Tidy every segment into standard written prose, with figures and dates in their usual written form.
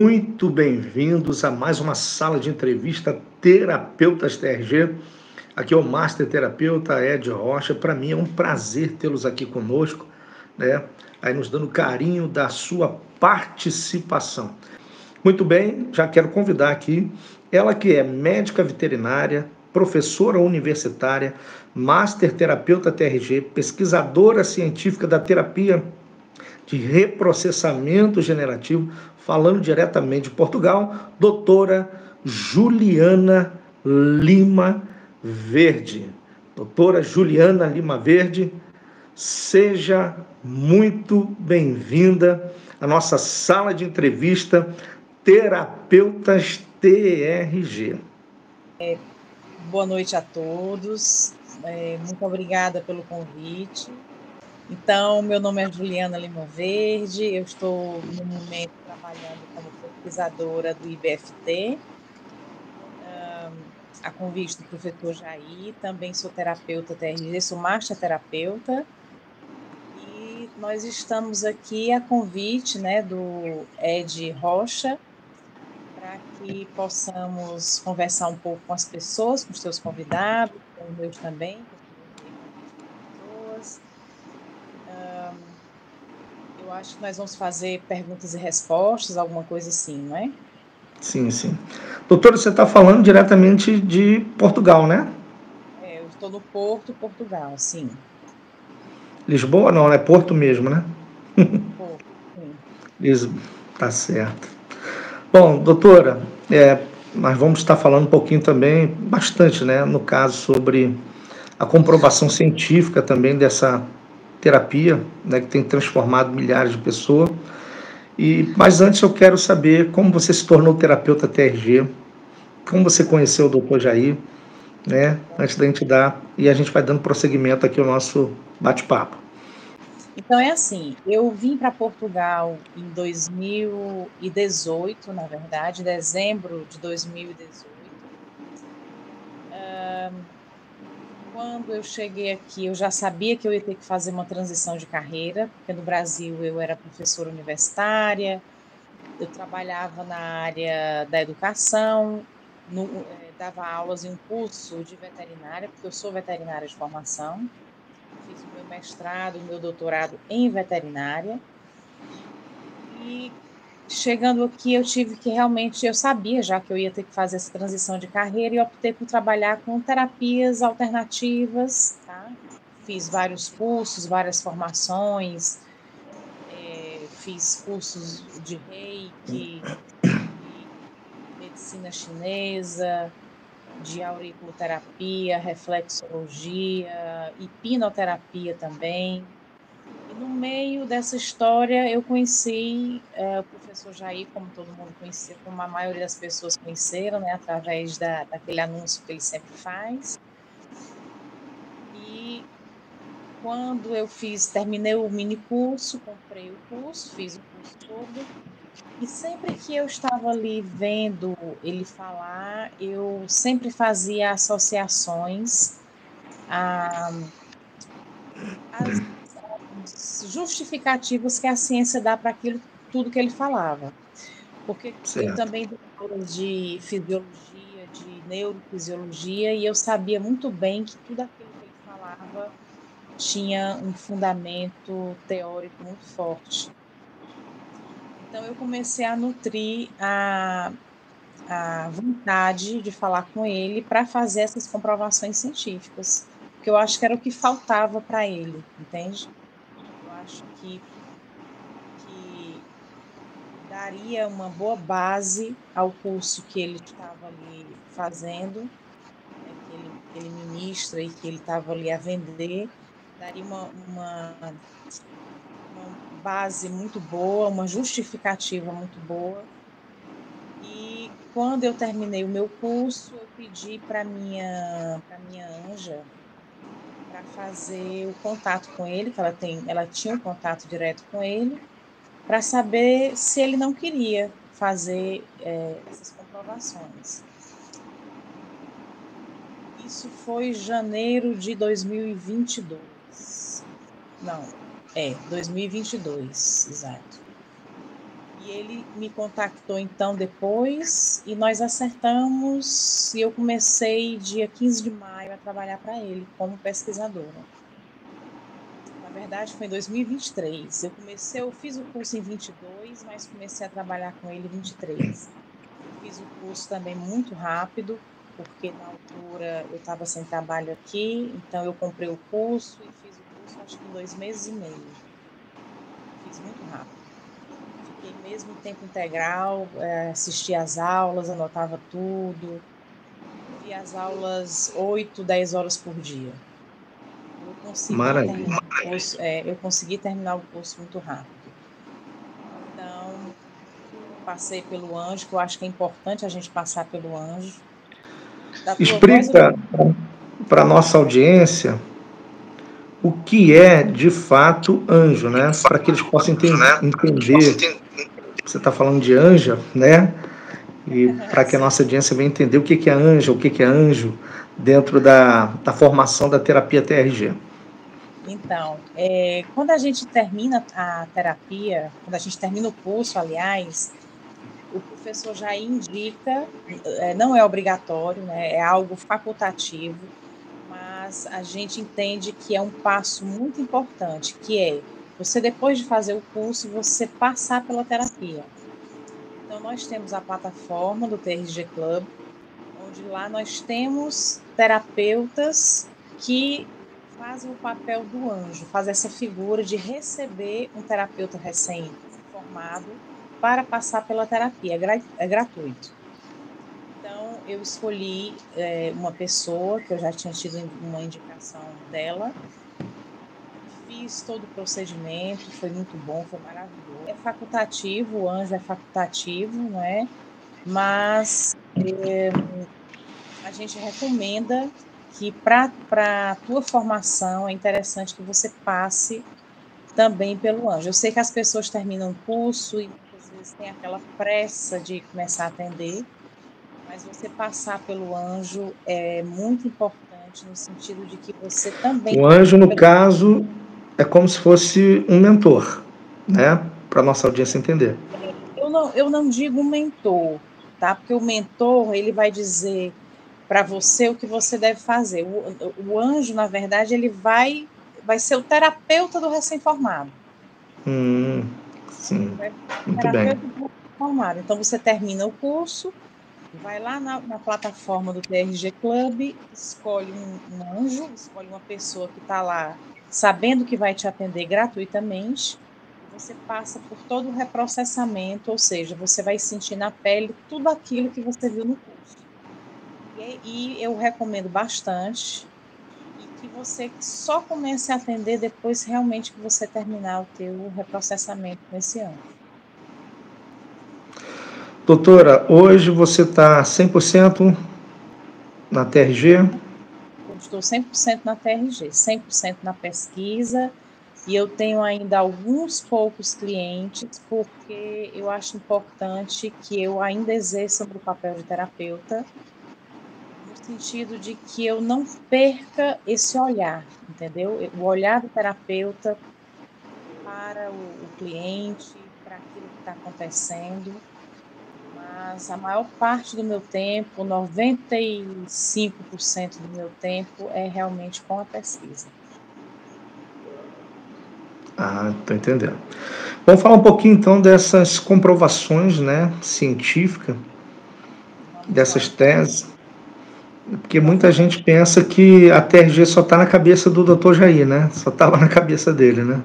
Muito bem-vindos a mais uma sala de entrevista Terapeutas TRG. Aqui é o Master Terapeuta Ed Rocha. Para mim é um prazer tê-los aqui conosco, né? Aí nos dando carinho da sua participação. Muito bem, já quero convidar aqui ela que é médica veterinária, professora universitária, Master Terapeuta TRG, pesquisadora científica da terapia de reprocessamento generativo, falando diretamente de Portugal, doutora Juliana Lima Verde. Doutora Juliana Lima Verde, seja muito bem-vinda à nossa sala de entrevista Terapeutas TRG. Boa noite a todos, muito obrigada pelo convite. Então, meu nome é Juliana Lima Verde, eu estou no momento trabalhando como pesquisadora do IBFT, a convite do professor Jair, também sou terapeuta TRG, sou master terapeuta, e nós estamos aqui a convite, né, do Ed Rocha, para que possamos conversar um pouco com as pessoas, com os seus convidados, com os meus também, que eu convido as pessoas. Eu acho que nós vamos fazer perguntas e respostas, alguma coisa assim, não é? Sim, sim. Doutora, você está falando diretamente de Portugal, né? Eu estou no Porto, Portugal, sim. Lisboa não, é Porto mesmo, né? Porto, sim. Lisboa, tá certo. Bom, doutora, nós vamos estar falando um pouquinho também, bastante, né, no caso, sobre a comprovação científica também dessa terapia, né, que tem transformado milhares de pessoas. Mas antes eu quero saber como você se tornou terapeuta TRG, como você conheceu o doutor Jair, né, antes da gente dar, e a gente vai dando prosseguimento aqui ao nosso bate-papo. Então, é assim, eu vim para Portugal em 2018, na verdade, dezembro de 2018. Quando eu cheguei aqui, eu já sabia que eu ia ter que fazer uma transição de carreira, porque no Brasil eu era professora universitária, eu trabalhava na área da educação, dava aulas em um curso de veterinária, porque eu sou veterinária de formação, fiz o meu mestrado, o meu doutorado em veterinária, e chegando aqui eu tive que realmente, eu sabia já que eu ia ter que fazer essa transição de carreira e optei por trabalhar com terapias alternativas, tá? Fiz vários cursos, várias formações, fiz cursos de Reiki, medicina chinesa, de auriculoterapia, reflexologia, hipnoterapia também. E no meio dessa história eu conheci o professor Jair, como todo mundo conhecia, como a maioria das pessoas conheceram, né, através daquele anúncio que ele sempre faz. E quando eu terminei o mini curso, comprei o curso, fiz o curso todo. E sempre que eu estava ali vendo ele falar, eu sempre fazia associações às justificativas que a ciência dá para aquilo, tudo que ele falava. Porque eu Certo. também dei aulas de fisiologia, de neurofisiologia, e eu sabia muito bem que tudo aquilo que ele falava tinha um fundamento teórico muito forte. Então, eu comecei a nutrir a vontade de falar com ele para fazer essas comprovações científicas, porque eu acho que era o que faltava para ele, entende? Eu acho que daria uma boa base ao curso que ele estava ali fazendo, né, que ele ministra e que ele estava ali a vender, daria uma base muito boa, uma justificativa muito boa. E quando eu terminei o meu curso, eu pedi para minha anja para fazer o contato com ele, que ela tinha um contato direto com ele, para saber se ele não queria fazer essas comprovações. Isso foi janeiro de 2022. Não, 2022, exato. E ele me contactou então depois e nós acertamos e eu comecei dia 15 de maio a trabalhar para ele como pesquisadora. Na verdade foi em 2023. Eu fiz o curso em 22, mas comecei a trabalhar com ele em 23. Fiz o curso também muito rápido, porque na altura eu estava sem trabalho aqui, então eu comprei o curso e fiz o curso acho que em 2 meses e meio. Fiz muito rápido. Fiquei mesmo em tempo integral, assisti às aulas, anotava tudo, via as aulas 8, 10 horas por dia. Maravilha. Eu consegui terminar o curso muito rápido. Então, passei pelo Anjo, que eu acho que é importante a gente passar pelo Anjo. Da tua voz, Explica para a nossa audiência o que é, de fato, anjo, né? Para que eles possam entender. Você está falando de anja, né? E para que a nossa audiência venha entender o que é anja, o que é anjo, dentro da formação da terapia TRG. Então, quando a gente termina a terapia, quando a gente termina o curso, aliás, o professor já indica, não é obrigatório, né, é algo facultativo, mas a gente entende que é um passo muito importante, que é você, depois de fazer o curso, você passar pela terapia. Então, nós temos a plataforma do TRG Club, onde lá nós temos terapeutas que fazem o papel do anjo, fazem essa figura de receber um terapeuta recém-formado para passar pela terapia, é gratuito. Então, eu escolhi uma pessoa que eu já tinha tido uma indicação dela, fiz todo o procedimento, foi muito bom, foi maravilhoso. É facultativo, o anjo é facultativo, não é? Mas a gente recomenda que para a tua formação é interessante que você passe também pelo anjo. Eu sei que as pessoas terminam o curso e muitas vezes tem aquela pressa de começar a atender, mas você passar pelo anjo é muito importante no sentido de que você também... O anjo, no caso, é como se fosse um mentor, né? Para a nossa audiência entender. Eu não digo mentor, tá? Porque o mentor, ele vai dizer para você o que você deve fazer. O anjo, na verdade, ele vai ser o terapeuta do recém-formado. Sim, Vai ser o muito bem. terapeuta do recém-formado. Então, você termina o curso, vai lá na plataforma do TRG Club, escolhe um anjo, escolhe uma pessoa que está lá sabendo que vai te atender gratuitamente, e você passa por todo o reprocessamento, ou seja, você vai sentir na pele tudo aquilo que você viu no curso. E eu recomendo bastante, e que você só comece a atender depois realmente que você terminar o teu reprocessamento nesse ano. Doutora, hoje você está 100% na TRG? Eu estou 100% na TRG, 100% na pesquisa, e eu tenho ainda alguns poucos clientes, porque eu acho importante que eu ainda exerça o meu papel de terapeuta, no sentido de que eu não perca esse olhar, entendeu? O olhar do terapeuta para o cliente, para aquilo que está acontecendo, mas a maior parte do meu tempo, 95% do meu tempo, é realmente com a pesquisa. Ah, estou entendendo. Vamos falar um pouquinho então dessas comprovações, né, científicas, dessas teses, porque muita gente pensa que a TRG só está na cabeça do Dr. Jair, né? Só estava na cabeça dele, né?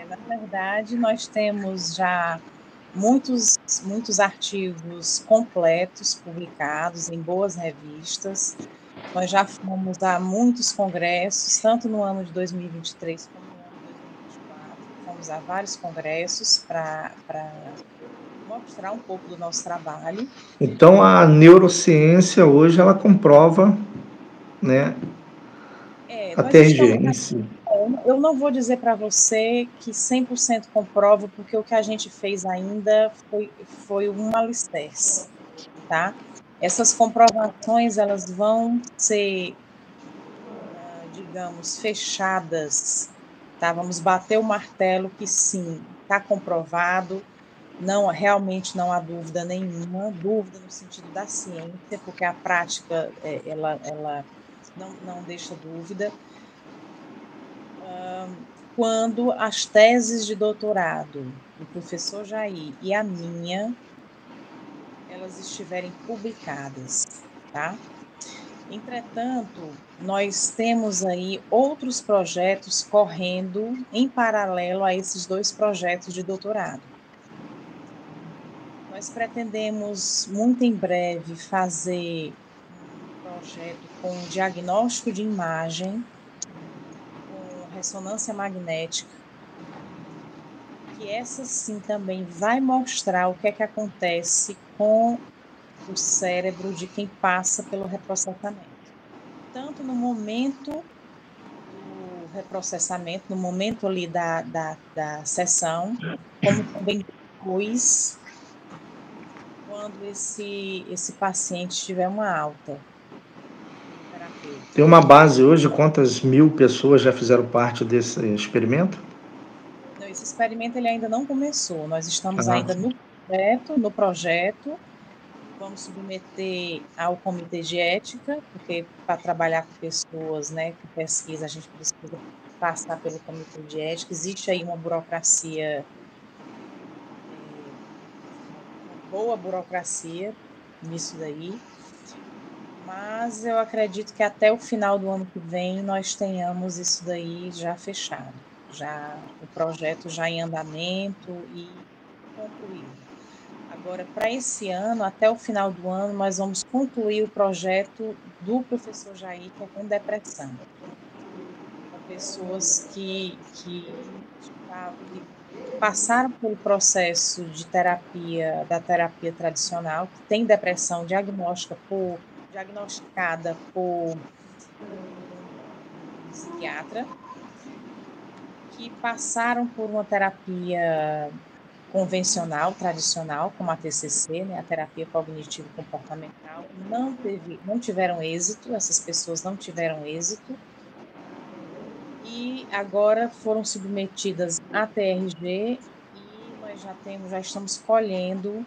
Na verdade, nós temos já muitos artigos completos publicados em boas revistas. Nós já fomos a muitos congressos, tanto no ano de 2023 como no ano de 2024. Fomos a vários congressos para mostrar um pouco do nosso trabalho. Então, a neurociência hoje, ela comprova, né, a Nós TRG estamos... em si. Eu não vou dizer para você que 100% comprova, porque o que a gente fez ainda foi um alicerce, tá? Essas comprovações, elas vão ser, digamos, fechadas, tá? Vamos bater o martelo que sim, está comprovado, Realmente não há dúvida nenhuma, dúvida no sentido da ciência, porque a prática ela não deixa dúvida. Quando as teses de doutorado do professor Jair e a minha, elas estiverem publicadas, tá? Entretanto, nós temos aí outros projetos correndo em paralelo a esses 2 projetos de doutorado. Nós pretendemos, muito em breve, fazer um projeto com diagnóstico de imagem, com ressonância magnética, que essa sim também vai mostrar o que é que acontece com o cérebro de quem passa pelo reprocessamento. Tanto no momento do reprocessamento, no momento ali da sessão, como também depois, quando esse paciente tiver uma alta. Tem uma base hoje, quantas mil pessoas já fizeram parte desse experimento? Não, esse experimento ele ainda não começou, nós estamos ainda no projeto, vamos submeter ao comitê de ética, porque para trabalhar com pessoas, né, com pesquisa, a gente precisa passar pelo comitê de ética, existe aí uma burocracia, uma boa burocracia nisso daí, mas eu acredito que até o final do ano que vem nós tenhamos isso daí já fechado, já o projeto já em andamento e concluído. Agora, para esse ano, até o final do ano, nós vamos concluir o projeto do professor Jair, que é com depressão. São pessoas que passaram pelo processo de terapia, da terapia tradicional, que tem depressão diagnosticada por um psiquiatra, que passaram por uma terapia convencional, tradicional, como a TCC, né, a terapia cognitivo-comportamental, não tiveram êxito, essas pessoas não tiveram êxito, e agora foram submetidas à TRG e nós já estamos colhendo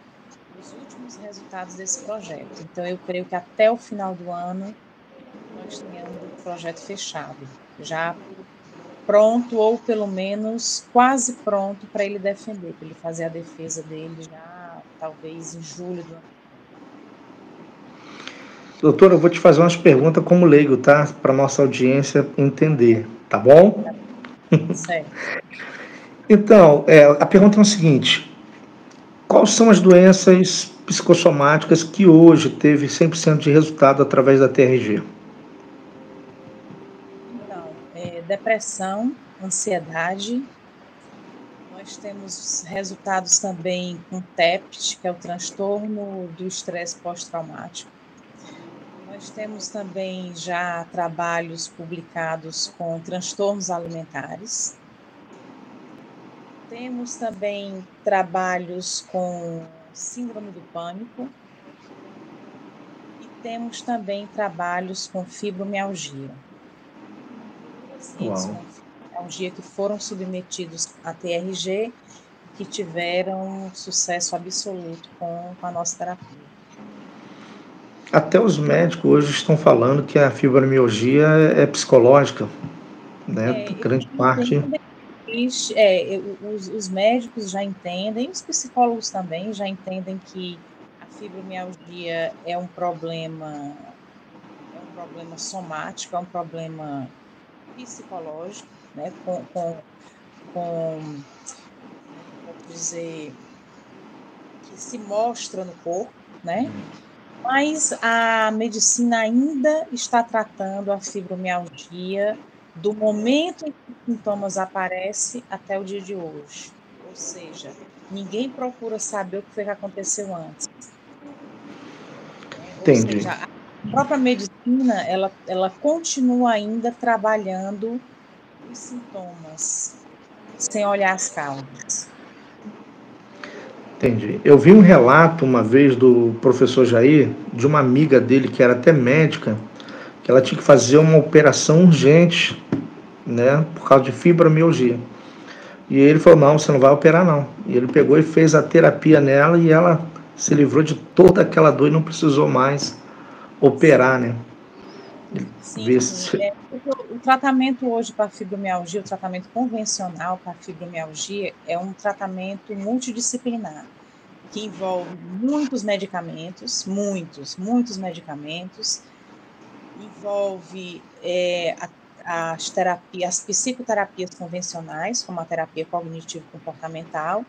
os últimos resultados desse projeto. Então, eu creio que até o final do ano nós tenhamos o projeto fechado, já pronto, ou pelo menos quase pronto para ele defender, para ele fazer a defesa dele já, talvez, em julho do ano. Doutora, eu vou te fazer umas perguntas como leigo, tá? Para nossa audiência entender, tá bom? Certo. Então, a pergunta é o seguinte: quais são as doenças psicossomáticas que hoje teve 100% de resultado através da TRG? Então, depressão, ansiedade. Nós temos resultados também com TEPT, que é o transtorno do estresse pós-traumático. Nós temos também já trabalhos publicados com transtornos alimentares. Temos também trabalhos com síndrome do pânico. E temos também trabalhos com fibromialgia. Pacientes com fibromialgia que foram submetidos à TRG e que tiveram sucesso absoluto com a nossa terapia. Até os médicos hoje estão falando que a fibromialgia é psicológica, né? Grande parte. Os médicos já entendem, os psicólogos também já entendem que a fibromialgia é um problema somático, é um problema psicológico, né? Vou dizer, que se mostra no corpo, né? Mas a medicina ainda está tratando a fibromialgia do momento em que os sintomas aparecem até o dia de hoje. Ou seja, ninguém procura saber o que foi que aconteceu antes. Entendi. Ou seja, a própria medicina, ela continua ainda trabalhando os sintomas, sem olhar as causas. Entendi. Eu vi um relato uma vez do professor Jair, de uma amiga dele que era até médica, que ela tinha que fazer uma operação urgente, né, por causa de fibromialgia. E ele falou, não, você não vai operar não. E ele pegou e fez a terapia nela e ela se livrou de toda aquela dor e não precisou mais operar, né? Sim, Ver sim. se... O tratamento hoje para fibromialgia, o tratamento convencional para fibromialgia é um tratamento multidisciplinar, que envolve muitos medicamentos, muitos medicamentos, envolve as psicoterapias convencionais, como a terapia cognitivo-comportamental,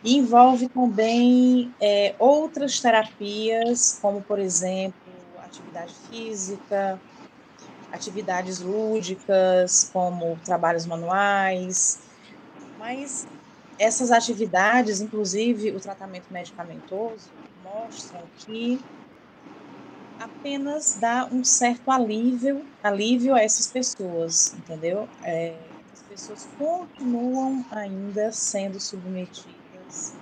e envolve também outras terapias, como, por exemplo, atividade física, atividades lúdicas, como trabalhos manuais, mas essas atividades, inclusive o tratamento medicamentoso, mostram que apenas dá um certo alívio a essas pessoas, entendeu? As pessoas continuam ainda sendo submetidas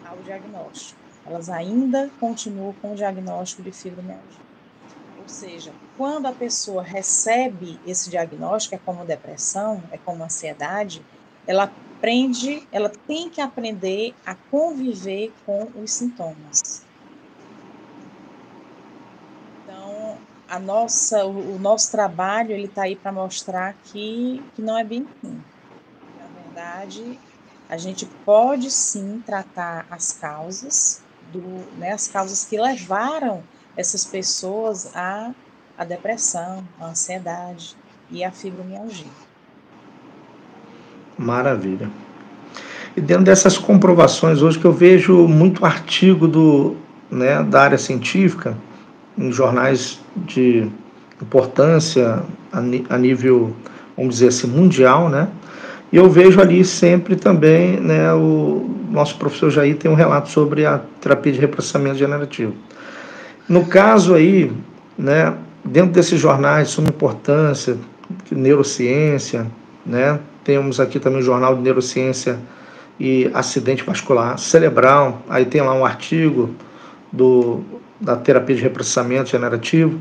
ao diagnóstico. Elas ainda continuam com o diagnóstico de fibromialgia. Ou seja, quando a pessoa recebe esse diagnóstico, é como depressão, é como ansiedade, ela tem que aprender a conviver com os sintomas. Então, o nosso trabalho ele está aí para mostrar que não é bem assim. Na verdade, a gente pode sim tratar as causas as causas que levaram essas pessoas à depressão, à ansiedade e à fibromialgia. Maravilha. E dentro dessas comprovações, hoje que eu vejo muito artigo da área científica, em jornais de importância a nível, vamos dizer assim, mundial, né? E eu vejo ali sempre também, né, o nosso professor Jair tem um relato sobre a terapia de reprocessamento generativo. No caso aí, né, dentro desses jornais, suma importância, neurociência, né, temos aqui também o jornal de neurociência e acidente vascular cerebral, aí tem lá um artigo da terapia de reprocessamento generativo.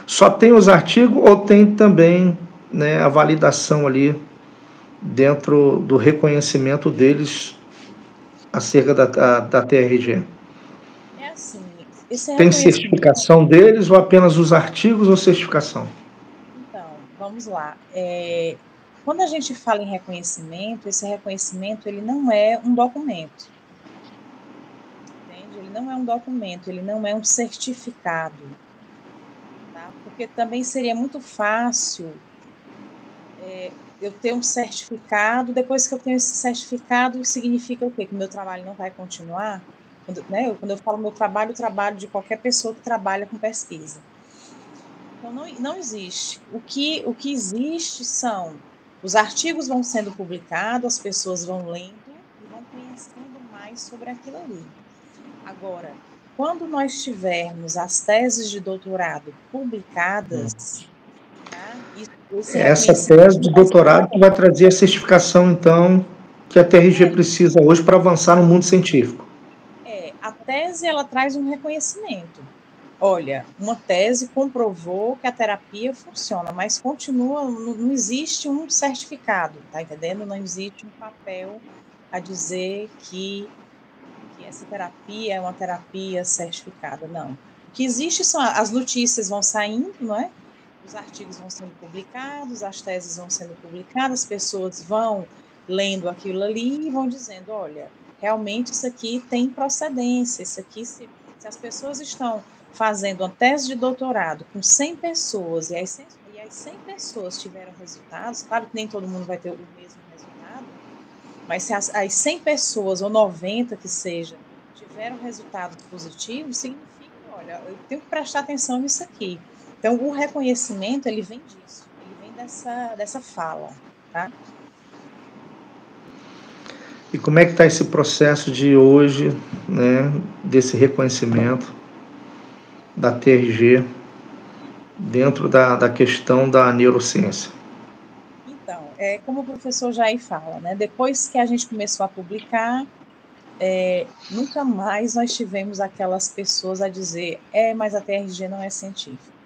Só tem os artigos ou tem também, né, a validação ali dentro do reconhecimento deles acerca da TRG? É assim, esse Tem reconhecimento. certificação deles ou apenas os artigos ou certificação? Então, vamos lá. Quando a gente fala em reconhecimento, esse reconhecimento ele não é um documento. Entende? Ele não é um documento, ele não é um certificado. Tá? Porque também seria muito fácil eu ter um certificado, depois que eu tenho esse certificado, significa o quê? Que o meu trabalho não vai continuar? Quando eu falo meu trabalho, o trabalho de qualquer pessoa que trabalha com pesquisa. Então, não existe. O que existe são os artigos vão sendo publicados, as pessoas vão lendo e vão conhecendo mais sobre aquilo ali. Agora, quando nós tivermos as teses de doutorado publicadas, tá? Essa tese de doutorado que vai trazer a certificação, então, que a TRG precisa hoje para avançar no mundo científico. A tese ela traz um reconhecimento. Olha, uma tese comprovou que a terapia funciona, mas continua, não existe um certificado, tá entendendo? Não existe um papel a dizer que essa terapia é uma terapia certificada, não. O que existe são as notícias vão saindo, não é? Os artigos vão sendo publicados, as teses vão sendo publicadas, as pessoas vão lendo aquilo ali e vão dizendo, olha, realmente isso aqui tem procedência, isso aqui, se as pessoas estão fazendo uma tese de doutorado com 100 pessoas e as 100 pessoas tiveram resultados, claro que nem todo mundo vai ter o mesmo resultado, mas se as 100 pessoas, ou 90 que seja, tiveram resultados positivos, significa, olha, eu tenho que prestar atenção nisso aqui. Então, o reconhecimento, ele vem disso, ele vem dessa fala, tá? E como é que está esse processo de hoje, né, desse reconhecimento da TRG dentro da questão da neurociência? Então, como o professor Jair fala, né, depois que a gente começou a publicar, nunca mais nós tivemos aquelas pessoas a dizer, mas a TRG não é científica.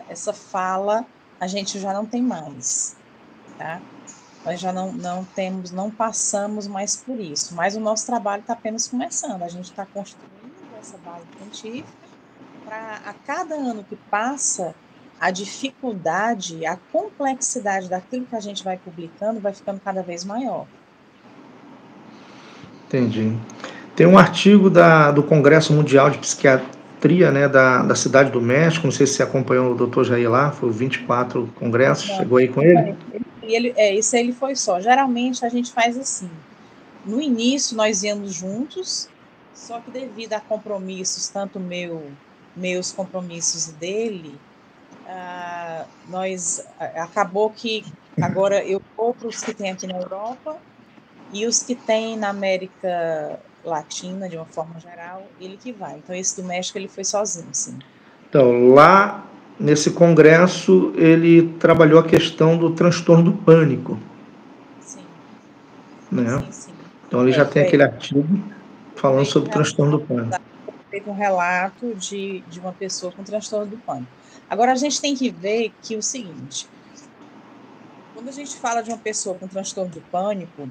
Essa fala a gente já não tem mais, tá? nós já não passamos mais por isso, mas o nosso trabalho está apenas começando, a gente está construindo essa base científica para a cada ano que passa, a dificuldade, a complexidade daquilo que a gente vai publicando vai ficando cada vez maior. Entendi. Tem um artigo do Congresso Mundial de Psiquiatria, né, da Cidade do México, não sei se você acompanhou o Dr. Jair lá, foi o 24 congresso, chegou aí com ele? Isso ele foi só. Geralmente a gente faz assim, no início nós íamos juntos, só que devido a compromissos, tanto meus compromissos dele, acabou que agora eu vou para os que tem aqui na Europa e os que tem na América Latina, de uma forma geral, ele que vai. Então, esse do México, ele foi sozinho, sim. Então, lá nesse congresso, ele trabalhou a questão do transtorno do pânico. Sim. Né? Sim. Então, ele já tem aquele artigo falando sobre o transtorno do pânico. Feito um relato de uma pessoa com transtorno do pânico. Agora, a gente tem que ver que o seguinte, quando a gente fala de uma pessoa com transtorno do pânico,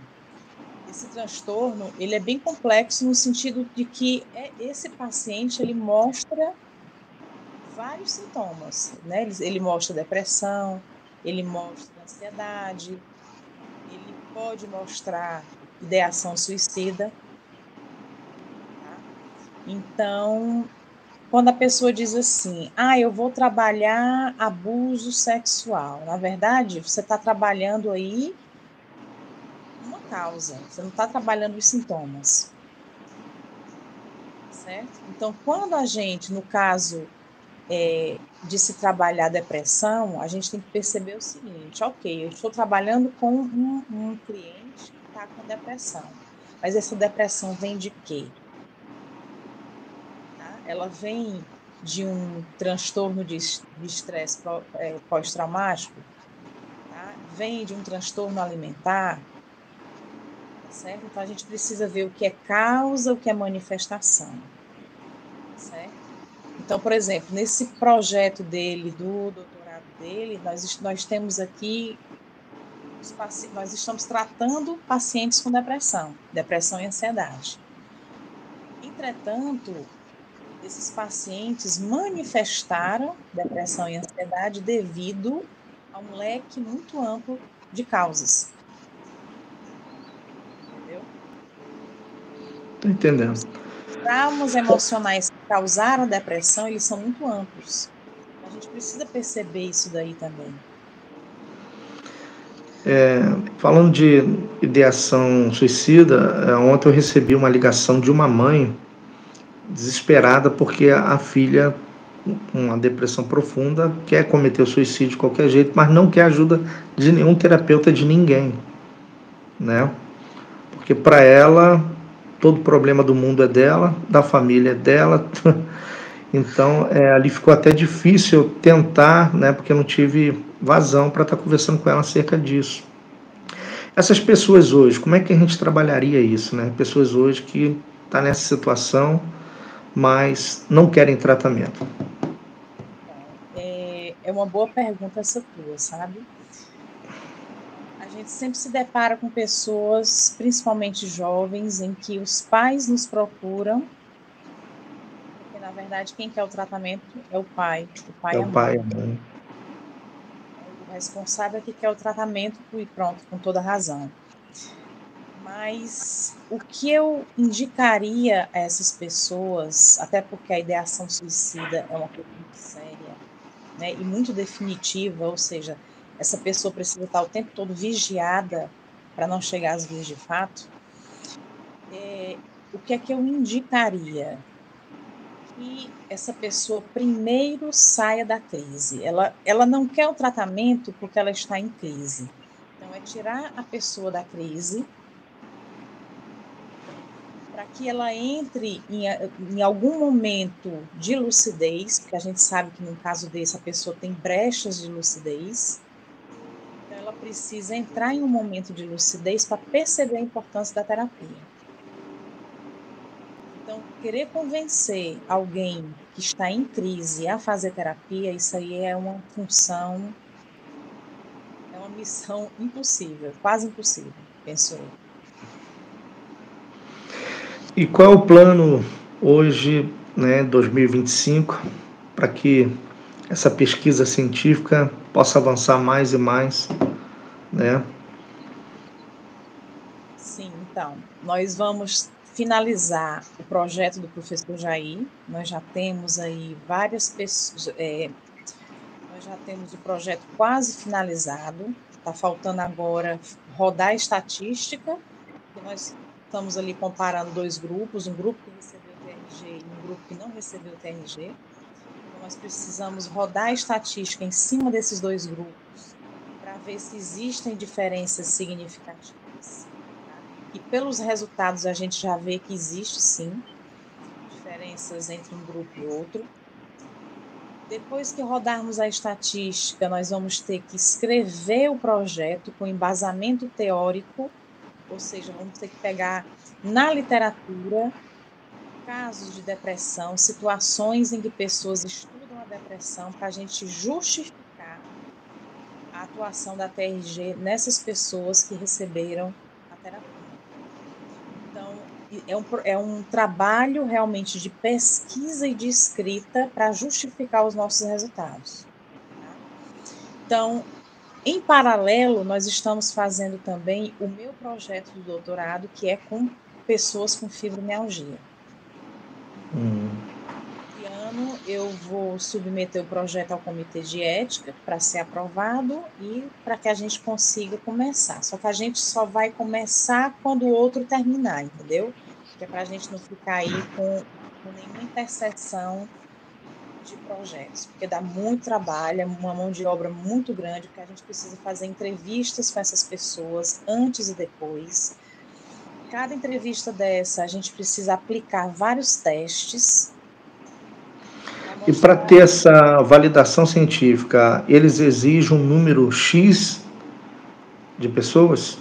esse transtorno, ele é bem complexo no sentido de que esse paciente, ele mostra vários sintomas, né? Ele mostra depressão, ele mostra ansiedade, ele pode mostrar ideação suicida. Tá? Então, quando a pessoa diz assim, eu vou trabalhar abuso sexual, na verdade, você está trabalhando aí uma causa, você não está trabalhando os sintomas. Certo? Então, quando a gente, no caso de se trabalhar a depressão, a gente tem que perceber o seguinte, ok, eu estou trabalhando com um cliente que está com depressão, mas essa depressão vem de quê? Tá? Ela vem de um transtorno de estresse pós-traumático, tá? Vem de um transtorno alimentar, certo? Então, a gente precisa ver o que é causa, o que é manifestação, certo? Então, por exemplo, nesse projeto dele, do doutorado dele, nós temos aqui, nós estamos tratando pacientes com depressão e ansiedade. Entretanto, esses pacientes manifestaram depressão e ansiedade devido a um leque muito amplo de causas. Entendeu? Estou entendendo. Os traumas emocionais que causaram depressão, eles são muito amplos. A gente precisa perceber isso daí também. Falando de ideação suicida, ontem eu recebi uma ligação de uma mãe desesperada porque a filha, com uma depressão profunda, quer cometer o suicídio de qualquer jeito, mas não quer ajuda de nenhum terapeuta, de ninguém, né? Porque para ela, todo problema do mundo é dela, da família é dela. Então, ali ficou até difícil eu tentar, né? Porque eu não tive vazão para estar conversando com ela acerca disso. Essas pessoas hoje, como é que a gente trabalharia isso, né? Pessoas hoje que estão nessa situação, mas não querem tratamento. É uma boa pergunta essa tua, sabe? A gente sempre se depara com pessoas, principalmente jovens, em que os pais nos procuram, porque, na verdade, quem quer o tratamento é o pai. O pai É e a o pai, mãe. né? O responsável é que quer o tratamento e pronto, com toda razão. Mas o que eu indicaria a essas pessoas, até porque a ideação suicida é uma coisa muito séria, né, e muito definitiva, ou seja, essa pessoa precisa estar o tempo todo vigiada para não chegar às vias de fato, o que é que eu indicaria? Que essa pessoa primeiro saia da crise. Ela não quer o tratamento porque ela está em crise. Então, é tirar a pessoa da crise para que ela entre em algum momento de lucidez, porque a gente sabe que num caso desse a pessoa tem brechas de lucidez, então ela precisa entrar em um momento de lucidez para perceber a importância da terapia. Então, querer convencer alguém que está em crise a fazer terapia, isso aí é uma função, é uma missão impossível, quase impossível, penso eu. E qual é o plano hoje, né, 2025, para que essa pesquisa científica possa avançar mais e mais, né? Sim, então, nós vamos finalizar o projeto do professor Jair, nós já temos aí várias pessoas, nós já temos o projeto quase finalizado, está faltando agora rodar a estatística, que nós estamos ali comparando dois grupos, um grupo que recebeu o TRG e um grupo que não recebeu o TRG. Então, nós precisamos rodar a estatística em cima desses dois grupos para ver se existem diferenças significativas. Tá? E pelos resultados a gente já vê que existe sim diferenças entre um grupo e outro. Depois que rodarmos a estatística, nós vamos ter que escrever o projeto com embasamento teórico, ou seja, vamos ter que pegar na literatura casos de depressão, situações em que pessoas estudam a depressão para a gente justificar a atuação da TRG nessas pessoas que receberam a terapia. Então, é um trabalho realmente de pesquisa e de escrita para justificar os nossos resultados. Tá? Então, em paralelo, nós estamos fazendo também o meu projeto do doutorado, que é com pessoas com fibromialgia. Esse ano eu vou submeter o projeto ao comitê de ética para ser aprovado e para que a gente consiga começar. Só que a gente só vai começar quando o outro terminar, entendeu? Que é para a gente não ficar aí com nenhuma interseção de projetos, porque dá muito trabalho, é uma mão de obra muito grande, porque a gente precisa fazer entrevistas com essas pessoas antes e depois. Cada entrevista dessa, a gente precisa aplicar vários testes. E para ter essa validação científica, eles exigem um número X de pessoas?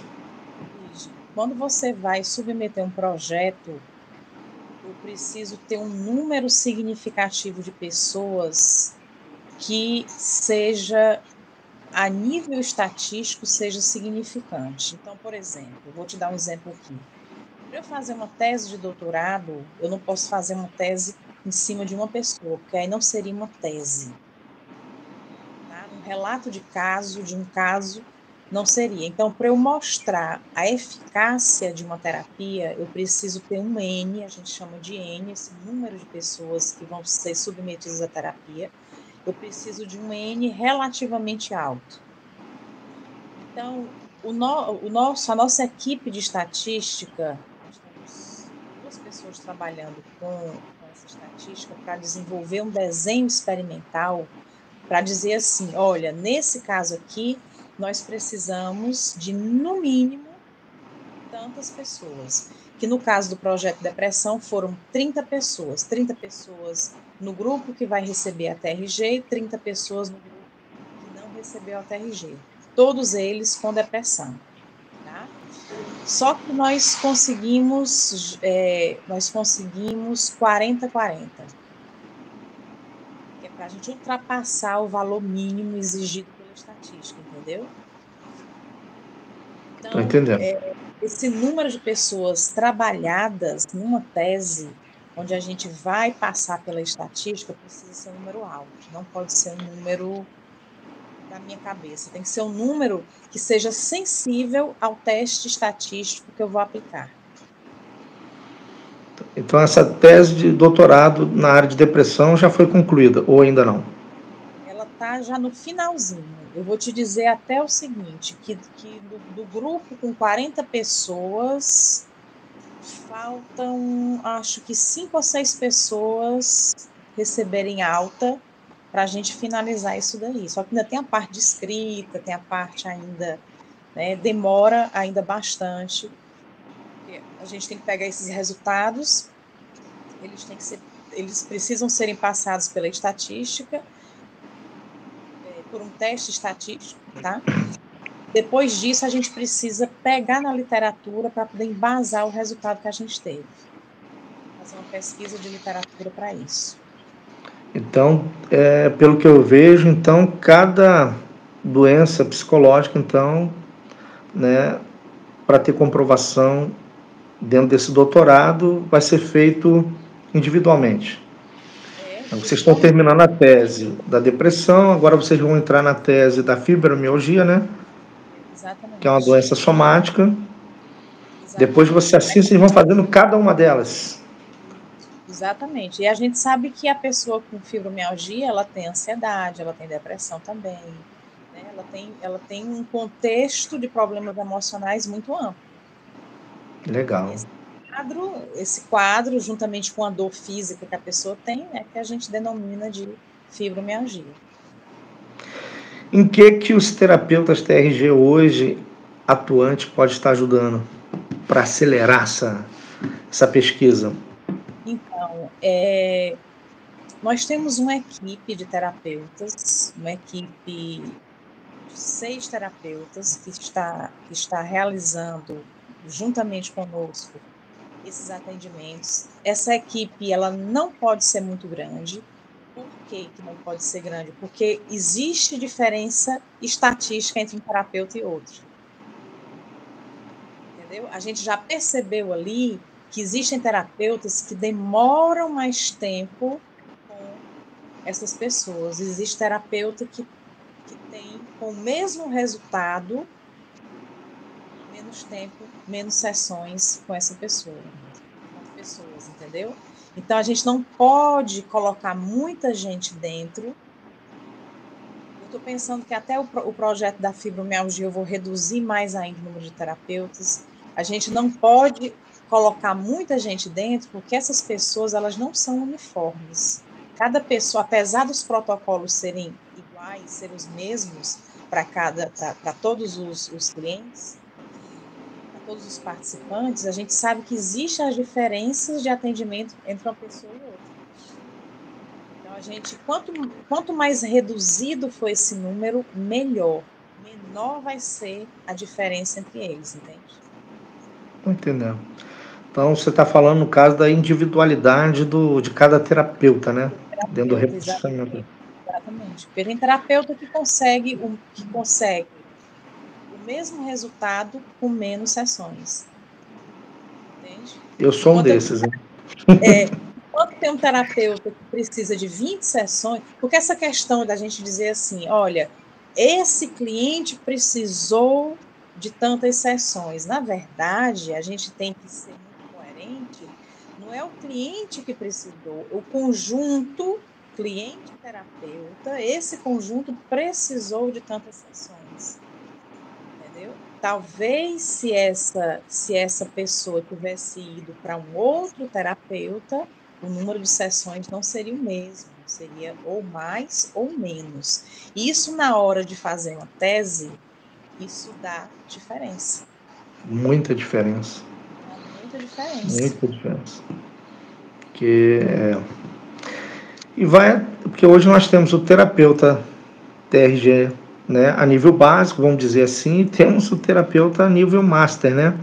Quando você vai submeter um projeto, eu preciso ter um número significativo de pessoas que seja, a nível estatístico, seja significante. Então, por exemplo, eu vou te dar um exemplo aqui. Para eu fazer uma tese de doutorado, eu não posso fazer uma tese em cima de uma pessoa, porque aí não seria uma tese. Tá? Um relato de um caso, não seria. Então, para eu mostrar a eficácia de uma terapia, eu preciso ter um N, a gente chama de N, esse número de pessoas que vão ser submetidas à terapia. Eu preciso de um N relativamente alto. Então, a nossa equipe de estatística, nós temos 2 pessoas trabalhando com essa estatística para desenvolver um desenho experimental para dizer assim, olha, nesse caso aqui, nós precisamos de, no mínimo, tantas pessoas. Que no caso do projeto Depressão foram 30 pessoas no grupo que vai receber a TRG e 30 pessoas no grupo que não recebeu a TRG. Todos eles com depressão. Tá? Só que nós conseguimos 40-40. Que é para a gente ultrapassar o valor mínimo exigido pela estatística, entendeu? Então, esse número de pessoas trabalhadas numa tese, onde a gente vai passar pela estatística, precisa ser um número alto, não pode ser um número da minha cabeça, tem que ser um número que seja sensível ao teste estatístico que eu vou aplicar. Então, essa tese de doutorado na área de depressão já foi concluída, ou ainda não? Ela está já no finalzinho. Eu vou te dizer até o seguinte, que do grupo com 40 pessoas, faltam, acho que 5 ou 6 pessoas receberem alta para a gente finalizar isso daí. Só que ainda tem a parte de escrita, tem a parte ainda, né, demora ainda bastante. A gente tem que pegar esses resultados, eles precisam serem passados pela estatística, por um teste estatístico, tá? Depois disso, a gente precisa pegar na literatura para poder embasar o resultado que a gente teve. Fazer uma pesquisa de literatura para isso. Então, pelo que eu vejo, então, cada doença psicológica, então, né, para ter comprovação dentro desse doutorado, vai ser feito individualmente. Então, vocês estão terminando a tese da depressão, agora vocês vão entrar na tese da fibromialgia, né? Exatamente. Que é uma doença somática. Exatamente. Depois vocês vão fazendo cada uma delas. Exatamente. E a gente sabe que a pessoa com fibromialgia, ela tem ansiedade, ela tem depressão também, né? Ela tem um contexto de problemas emocionais muito amplo. Legal. Esse quadro, juntamente com a dor física que a pessoa tem, é que a gente denomina de fibromialgia. Em que os terapeutas TRG hoje atuantes podem estar ajudando para acelerar essa pesquisa? Então, nós temos uma equipe de terapeutas, uma equipe de 6 terapeutas que está realizando juntamente conosco esses atendimentos. Essa equipe, ela não pode ser muito grande. Por que não pode ser grande? Porque existe diferença estatística entre um terapeuta e outro. Entendeu? A gente já percebeu ali que existem terapeutas que demoram mais tempo com essas pessoas. Existe terapeuta que tem, com o mesmo resultado, menos tempo, menos sessões com essa pessoa, com pessoas, entendeu? Então, a gente não pode colocar muita gente dentro. Eu estou pensando que até o projeto da fibromialgia eu vou reduzir mais ainda o número de terapeutas. A gente não pode colocar muita gente dentro, porque essas pessoas, elas não são uniformes. Cada pessoa, apesar dos protocolos serem iguais, serem os mesmos para todos os clientes, todos os participantes, a gente sabe que existem as diferenças de atendimento entre uma pessoa e outra. Então, a gente, quanto mais reduzido for esse número, melhor. Menor vai ser a diferença entre eles, entende? Estou entendendo. Então, você está falando no caso da individualidade de cada terapeuta, né? Dentro do reposicionamento. Exatamente. Porque tem terapeuta que consegue o mesmo resultado com menos sessões. Entende? Eu sou um desses, hein? Quando tem um terapeuta que precisa de 20 sessões, porque essa questão da gente dizer assim, olha, esse cliente precisou de tantas sessões. Na verdade, a gente tem que ser muito coerente, não é o cliente que precisou, o conjunto cliente-terapeuta, esse conjunto precisou de tantas sessões. Entendeu? Talvez se essa pessoa tivesse ido para um outro terapeuta, o número de sessões não seria o mesmo, seria ou mais ou menos. Isso, na hora de fazer uma tese, isso dá diferença. Muita diferença. Muita diferença. Muita diferença. Porque hoje nós temos o terapeuta TRG, né, a nível básico, vamos dizer assim, e temos o terapeuta a nível master, né?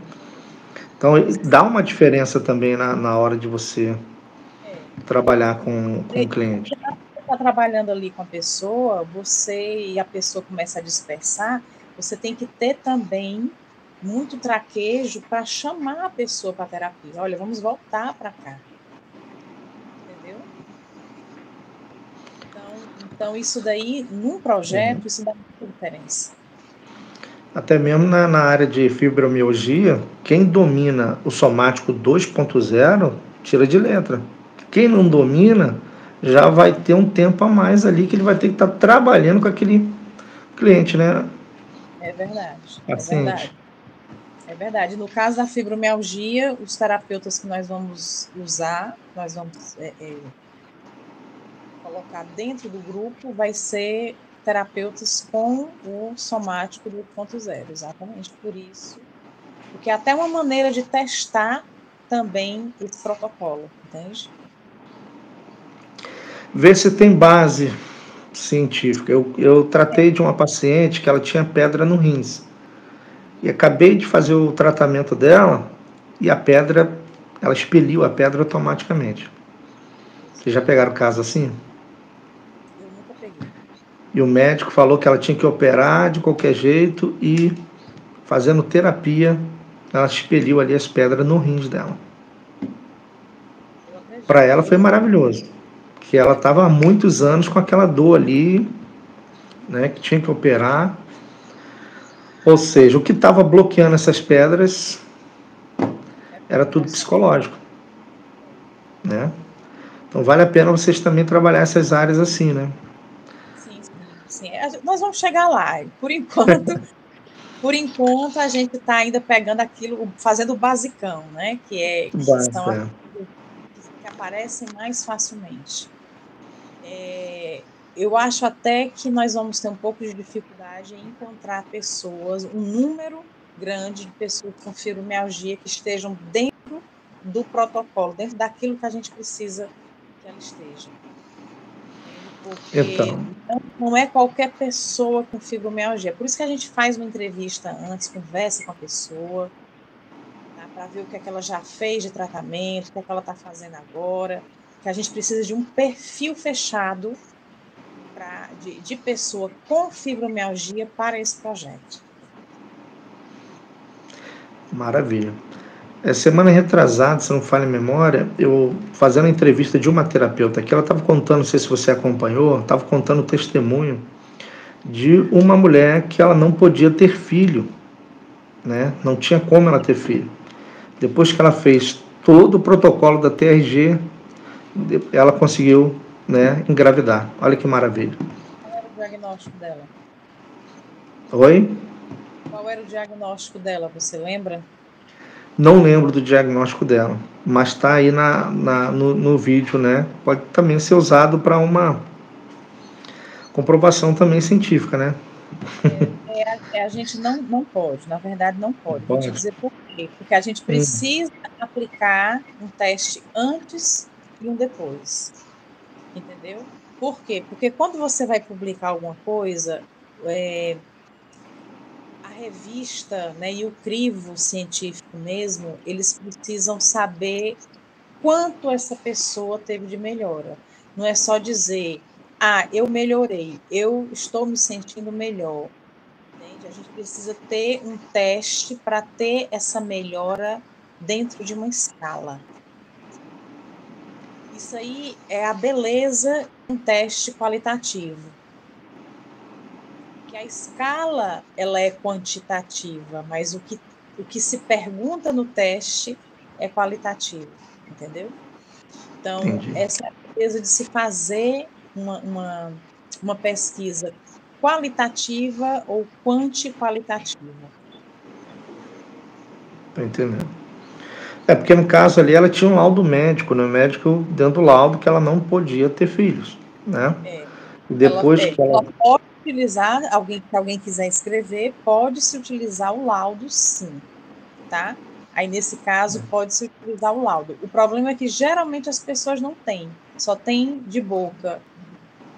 Então, dá uma diferença também na hora de você trabalhar com o cliente. Você está trabalhando ali com a pessoa, e a pessoa começa a dispersar, você tem que ter também muito traquejo para chamar a pessoa para a terapia. Olha, vamos voltar para cá. Entendeu? Então, isso daí, num projeto, isso dá muita diferença. Até mesmo na área de fibromialgia, quem domina o somático 2.0 tira de letra. Quem não domina já vai ter um tempo a mais ali que ele vai ter que estar trabalhando com aquele cliente, né? É verdade. Paciente. É verdade. No caso da fibromialgia, os terapeutas que nós vamos usar, nós vamos colocar dentro do grupo, vai ser terapeutas com o somático 2.0, exatamente por isso. Porque é até uma maneira de testar também esse protocolo, entende? Ver se tem base científica. Eu tratei de uma paciente que ela tinha pedra no rins. E acabei de fazer o tratamento dela e ela expeliu a pedra automaticamente. Vocês já pegaram caso assim? Eu nunca peguei. E o médico falou que ela tinha que operar de qualquer jeito e, fazendo terapia, ela expeliu ali as pedras no rins dela. Eu Para acredito. ela foi maravilhoso, que ela estava há muitos anos com aquela dor ali, né, que tinha que operar. Ou seja, o que estava bloqueando essas pedras era tudo psicológico, né? Então vale a pena vocês também trabalhar essas áreas assim, né? Sim, sim, sim. Nós vamos chegar lá. Por enquanto a gente está ainda pegando aquilo, fazendo o basicão, né? Que são as É. que aparecem mais facilmente. Eu acho até que nós vamos ter um pouco de dificuldade em encontrar pessoas, um número grande de pessoas com fibromialgia que estejam dentro do protocolo, dentro daquilo que a gente precisa que ela esteja. Entende? Porque Então, não é qualquer pessoa com fibromialgia. Por isso que a gente faz uma entrevista antes, conversa com a pessoa, tá? Para ver o que é que ela já fez de tratamento, o que é que ela está fazendo agora, que a gente precisa de um perfil fechado de pessoa com fibromialgia para esse projeto. maravilha. Semana retrasada, se não falha a memória, eu fazendo a entrevista de uma terapeuta aqui, ela estava contando, não sei se você acompanhou, estava contando o testemunho de uma mulher que ela não podia ter filho, né? Não tinha como ela ter filho. Depois que ela fez todo o protocolo da TRG, ela conseguiu, né, engravidar. Olha que maravilha. Qual era o diagnóstico dela? Oi? Qual era o diagnóstico dela, você lembra? Não lembro do diagnóstico dela, mas está aí no vídeo, né? Pode também ser usado para uma comprovação também científica, né? A gente não pode, na verdade não pode. Vou te Pode. dizer por quê. Porque a gente precisa aplicar um teste antes e um depois. Entendeu? Por quê? Porque quando você vai publicar alguma coisa, a revista, né, e o crivo científico mesmo, eles precisam saber quanto essa pessoa teve de melhora. Não é só dizer, eu melhorei, eu estou me sentindo melhor. Entende? A gente precisa ter um teste para ter essa melhora dentro de uma escala. Isso aí é a beleza de um teste qualitativo. Que a escala ela é quantitativa, mas o que se pergunta no teste é qualitativo, entendeu? Então, Entendi. essa é a beleza de se fazer uma pesquisa qualitativa ou quantiqualitativa. Tô entendendo. Porque no caso ali ela tinha um laudo médico, né? O médico dando laudo que ela não podia ter filhos, né? É, E depois que ela... ela pode utilizar, se alguém quiser escrever, pode-se utilizar o laudo, sim, tá? Aí, nesse caso, pode-se utilizar o laudo. O problema é que, geralmente, as pessoas não têm. Só tem de boca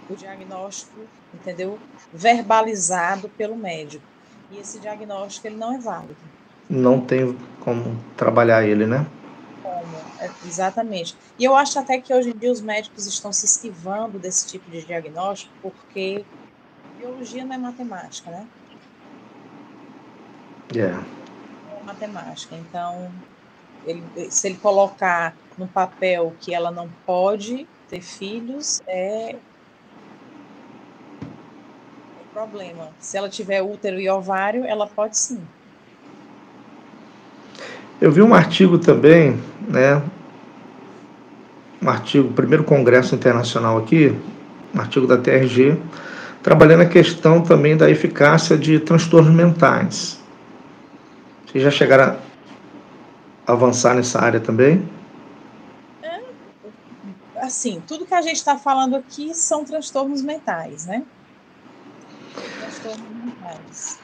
o diagnóstico, entendeu? Verbalizado pelo médico. E esse diagnóstico, ele não é válido. não tem como trabalhar ele, né? Como? Exatamente. E eu acho até que, hoje em dia, os médicos estão se esquivando desse tipo de diagnóstico, porque biologia não é matemática, né? Yeah. Não é matemática. Então, se ele colocar no papel que ela não pode ter filhos, é problema. Se ela tiver útero e ovário, ela pode sim. Eu vi um artigo também, né? Um artigo, primeiro congresso internacional aqui, um artigo da TRG, trabalhando a questão também da eficácia de transtornos mentais. Vocês já chegaram a avançar nessa área também? Assim, tudo que a gente está falando aqui são transtornos mentais, né? Transtornos mentais.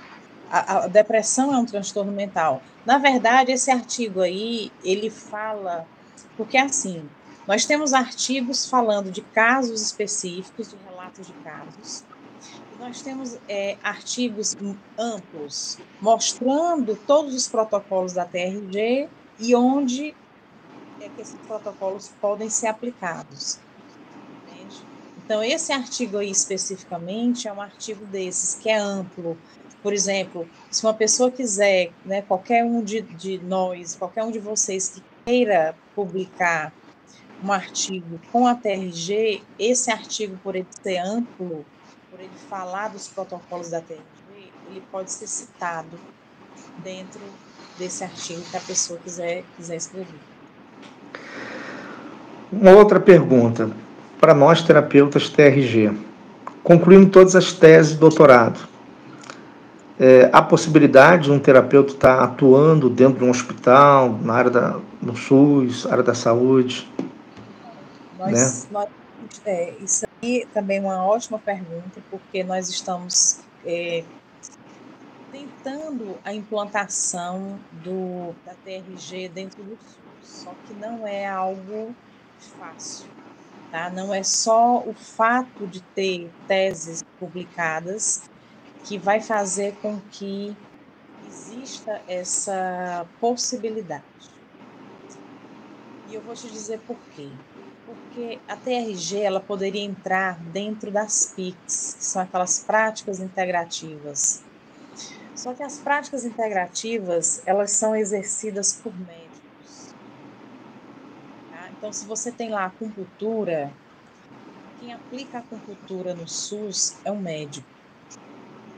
A depressão é um transtorno mental. Na verdade, esse artigo aí, ele fala... Porque, assim, nós temos artigos falando de casos específicos, de relatos de casos, e nós temos artigos amplos mostrando todos os protocolos da TRG e onde é que esses protocolos podem ser aplicados. Entende? Então, esse artigo aí especificamente é um artigo desses, que é amplo. Por exemplo, se uma pessoa quiser, né, qualquer um de nós, qualquer um de vocês que queira publicar um artigo com a TRG, esse artigo, por ele ser amplo, por ele falar dos protocolos da TRG, ele pode ser citado dentro desse artigo que a pessoa quiser escrever. Uma outra pergunta, para nós terapeutas TRG, concluindo todas as teses de doutorado, há possibilidade de um terapeuta estar atuando dentro de um hospital, na área do SUS, área da saúde? Isso aí também é uma ótima pergunta, porque nós estamos tentando a implantação da TRG dentro do SUS, só que não é algo fácil, tá? Não é só o fato de ter teses publicadas que vai fazer com que exista essa possibilidade. E eu vou te dizer por quê. Porque a TRG ela poderia entrar dentro das PICs, que são aquelas práticas integrativas. Só que as práticas integrativas, elas são exercidas por médicos. Tá? Então, se você tem lá acupuntura, quem aplica a acupuntura no SUS é um médico.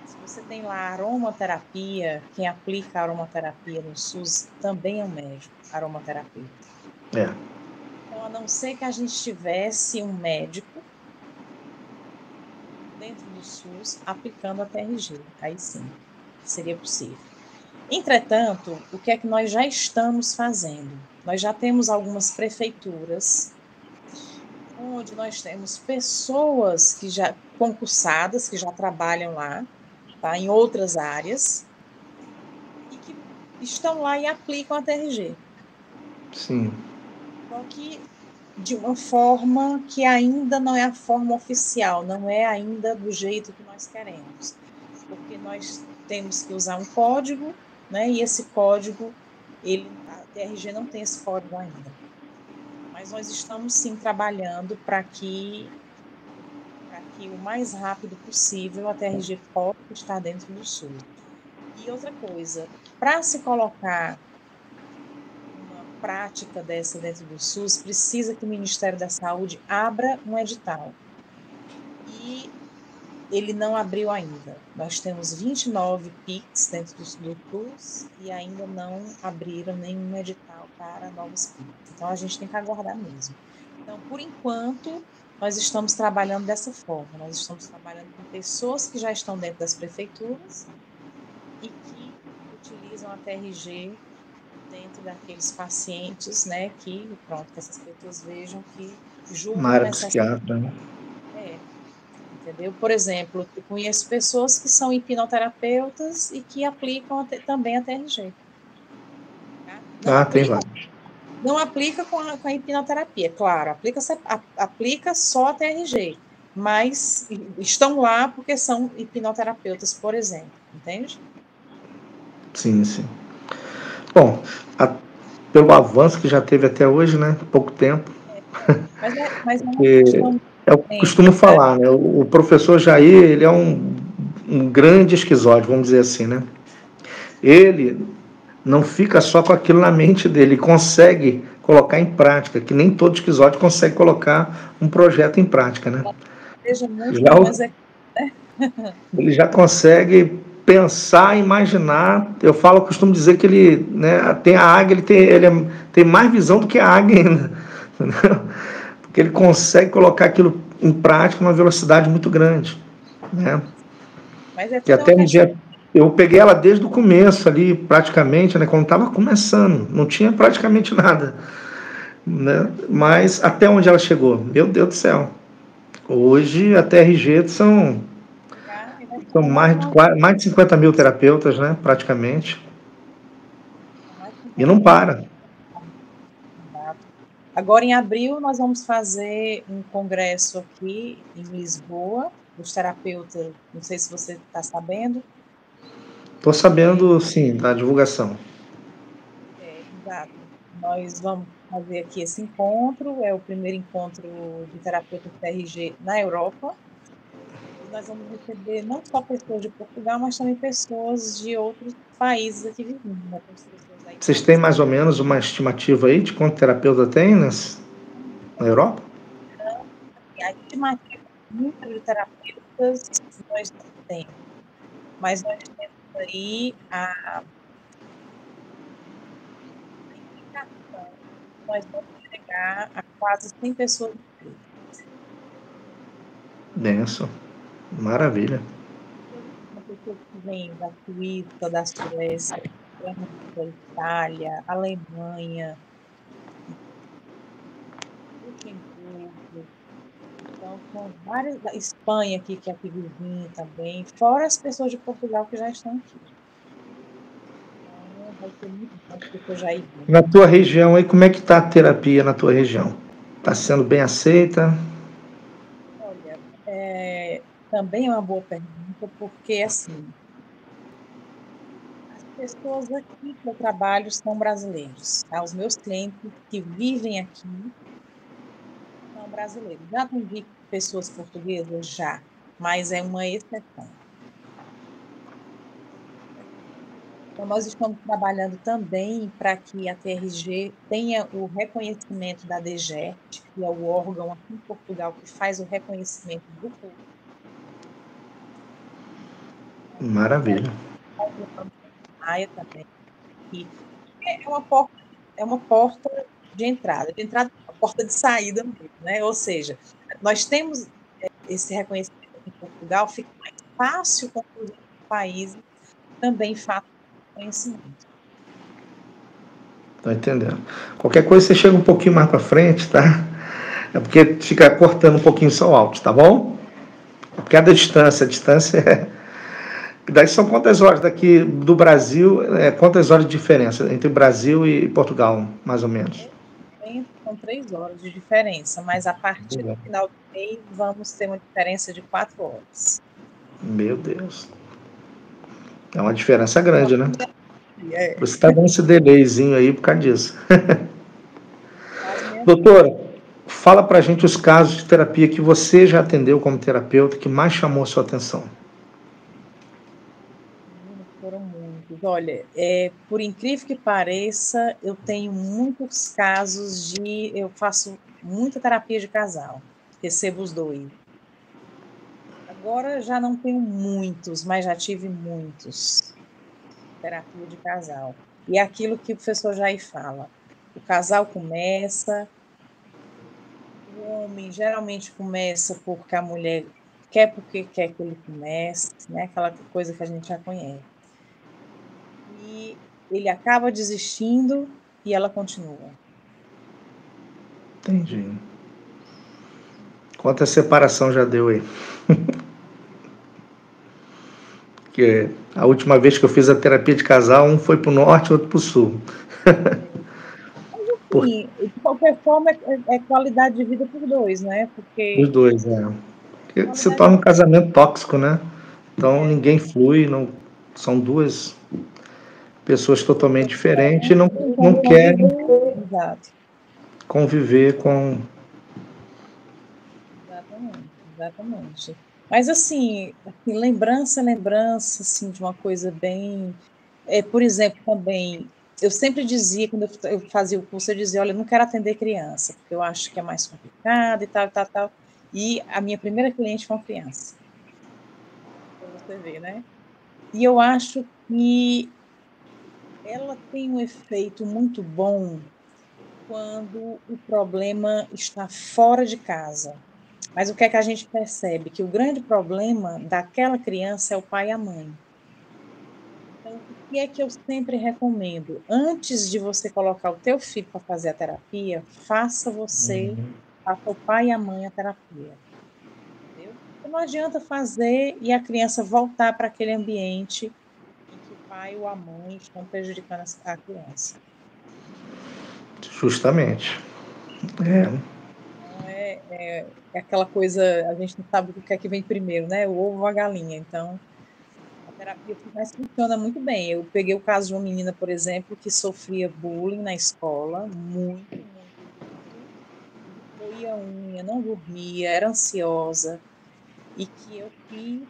Se você tem lá aromaterapia, quem aplica a aromaterapia no SUS também é um médico, aromaterapeuta. Então, a não ser que a gente tivesse um médico dentro do SUS aplicando a TRG, aí sim, seria possível. Entretanto, o que é que nós já estamos fazendo? Nós já temos algumas prefeituras onde nós temos pessoas que já concursadas, que já trabalham lá, tá, em outras áreas, e que estão lá e aplicam a TRG. Sim. Só que de uma forma que ainda não é a forma oficial, não é ainda do jeito que nós queremos. Porque nós temos que usar um código, né? E esse código, a TRG não tem esse código ainda. Mas nós estamos sim trabalhando para que o mais rápido possível a TRG possa estar dentro do SUS. E outra coisa, para se colocar uma prática dessa dentro do SUS, precisa que o Ministério da Saúde abra um edital. E ele não abriu ainda. Nós temos 29 PICs dentro do SUS e ainda não abriram nenhum edital para novos PICs. Então, a gente tem que aguardar mesmo. Então, por enquanto, nós estamos trabalhando dessa forma. Nós estamos trabalhando com pessoas que já estão dentro das prefeituras e que utilizam a TRG dentro daqueles pacientes, né, que essas pessoas vejam que julgam na área psiquiátrica, né? Entendeu? Por exemplo, eu conheço pessoas que são hipnoterapeutas e que aplicam também a TRG. Tá? Tem vários. Não aplica com a hipnoterapia, claro, aplica só a TRG, mas estão lá porque são hipnoterapeutas, por exemplo, entende? Sim, sim. Bom, pelo avanço que já teve até hoje, né? Pouco tempo. Mas é uma questão. Eu costumo falar, né? O professor Jair, ele é um grande esquizóide, vamos dizer assim, né? Ele não fica só com aquilo na mente dele, ele consegue colocar em prática, que nem todo esquizóide consegue colocar um projeto em prática, né? Ele já consegue pensar, imaginar. Eu costumo dizer que ele, né, tem a águia, ele tem mais visão do que a águia ainda, entendeu? Porque ele consegue colocar aquilo em prática numa velocidade muito grande, né? E até um dia eu peguei ela desde o começo ali, praticamente, né, quando estava começando, não tinha praticamente nada, né? Mas até onde ela chegou, meu Deus do céu, hoje a TRG são mais de 50 mil terapeutas, né, praticamente, e não para. Agora, em abril, nós vamos fazer um congresso aqui em Lisboa, dos terapeutas, não sei se você está sabendo. Estou sabendo, sim, da divulgação. Exato. Nós vamos fazer aqui esse encontro, é o primeiro encontro de terapeuta TRG na Europa. E nós vamos receber não só pessoas de Portugal, mas também pessoas de outros países aqui vizinhos, né? Pessoas da Vocês Itália. têm mais ou menos uma estimativa aí de quanto terapeuta tem na Europa? A estimativa do número de terapeutas nós não temos, mas nós temos aí a indicação que nós vamos chegar a quase 100 pessoas inscritas. Benção. Maravilha. Uma pessoa que vem da Suíça, da Suécia, da Itália, Alemanha, Luxemburgo. Então, são várias, da Espanha aqui, que é aqui vizinho também, fora as pessoas de Portugal que já estão aqui. Então, vai ser muito bom, porque eu já ia. Na tua região aí, como é que está a terapia na tua região? Está sendo bem aceita? Olha, também é uma boa pergunta, porque, assim, as pessoas aqui que eu trabalho são brasileiros, tá? Os meus clientes que vivem aqui são brasileiros. Já atendi pessoas portuguesas? Já, mas é uma exceção. Então, nós estamos trabalhando também para que a TRG tenha o reconhecimento da DGERT, que é o órgão aqui em Portugal que faz o reconhecimento do curso. Maravilha. Também. E é uma porta de entrada, uma porta de saída mesmo, né? Ou seja, nós temos esse reconhecimento em Portugal, fica mais fácil com os outros países também fazem conhecimento. Estou entendendo. Qualquer coisa você chega um pouquinho mais para frente, tá? É porque fica cortando um pouquinho só o áudio, tá bom? É porque é da distância. A distância é. Daí são quantas horas daqui do Brasil? Quantas horas de diferença entre o Brasil e Portugal, mais ou menos? São 3 horas de diferença, mas a partir do final do mês vamos ter uma diferença de 4 horas. Meu Deus. É uma diferença grande, né? É. Você está dando esse delayzinho aí por causa disso. Doutora, fala pra gente os casos de terapia que você já atendeu como terapeuta que mais chamou a sua atenção. Foram muitos. Olha, por incrível que pareça, eu tenho muitos casos eu faço muita terapia de casal, recebo os 2. Agora já não tenho muitos, mas já tive muitos. Terapia de casal. E é aquilo que o professor Jair fala. O casal começa, o homem geralmente começa porque a mulher quer porque quer que ele comece, né? Aquela coisa que a gente já conhece. E ele acaba desistindo e ela continua. Entendi. Quanta separação já deu aí? Porque a última vez que eu fiz a terapia de casal, um foi para o norte e outro para o sul. Mas, assim, de qualquer forma, é qualidade de vida por 2, né? Porque os dois, Porque se torna um casamento tóxico, né? Então ninguém flui, não, são duas pessoas totalmente diferentes e não querem conviver com. Exatamente. Mas assim, lembrança, assim, de uma coisa bem... por exemplo, também, eu sempre dizia, quando eu fazia o curso, eu dizia, olha, eu não quero atender criança, porque eu acho que é mais complicado e tal. E a minha primeira cliente foi uma criança. Para você ver, né? E eu acho que ela tem um efeito muito bom quando o problema está fora de casa. Mas o que é que a gente percebe? Que o grande problema daquela criança é o pai e a mãe. Então, o que é que eu sempre recomendo? Antes de você colocar o teu filho para fazer a terapia, faça o pai e a mãe a terapia. Entendeu? Porque não adianta fazer e a criança voltar para aquele ambiente em que o pai ou a mãe estão prejudicando a criança. Justamente. É aquela coisa, a gente não sabe o que é que vem primeiro, né? O ovo ou a galinha. Então, a terapia, mas funciona muito bem. Eu peguei o caso de uma menina, por exemplo, que sofria bullying na escola, muito, muito. Roía a unha, não dormia, era ansiosa. E que eu fiz,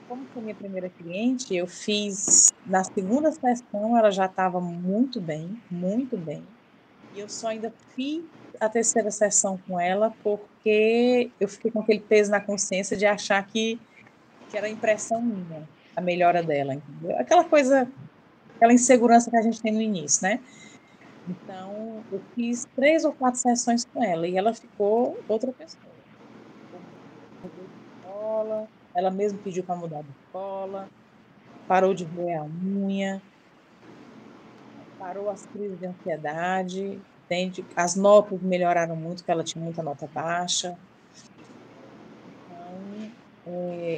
como foi minha primeira cliente, eu fiz na segunda sessão, ela já estava muito bem, muito bem. E eu só ainda fiz a terceira sessão com ela porque eu fiquei com aquele peso na consciência de achar que era impressão minha, a melhora dela, entendeu? Aquela coisa, aquela insegurança que a gente tem no início, né? Então, eu fiz 3 ou 4 sessões com ela e ela ficou outra pessoa. Mudou de escola, ela mesma pediu para mudar de escola, parou de roer a unha, parou as crises de ansiedade, entende? As notas melhoraram muito, porque ela tinha muita nota baixa.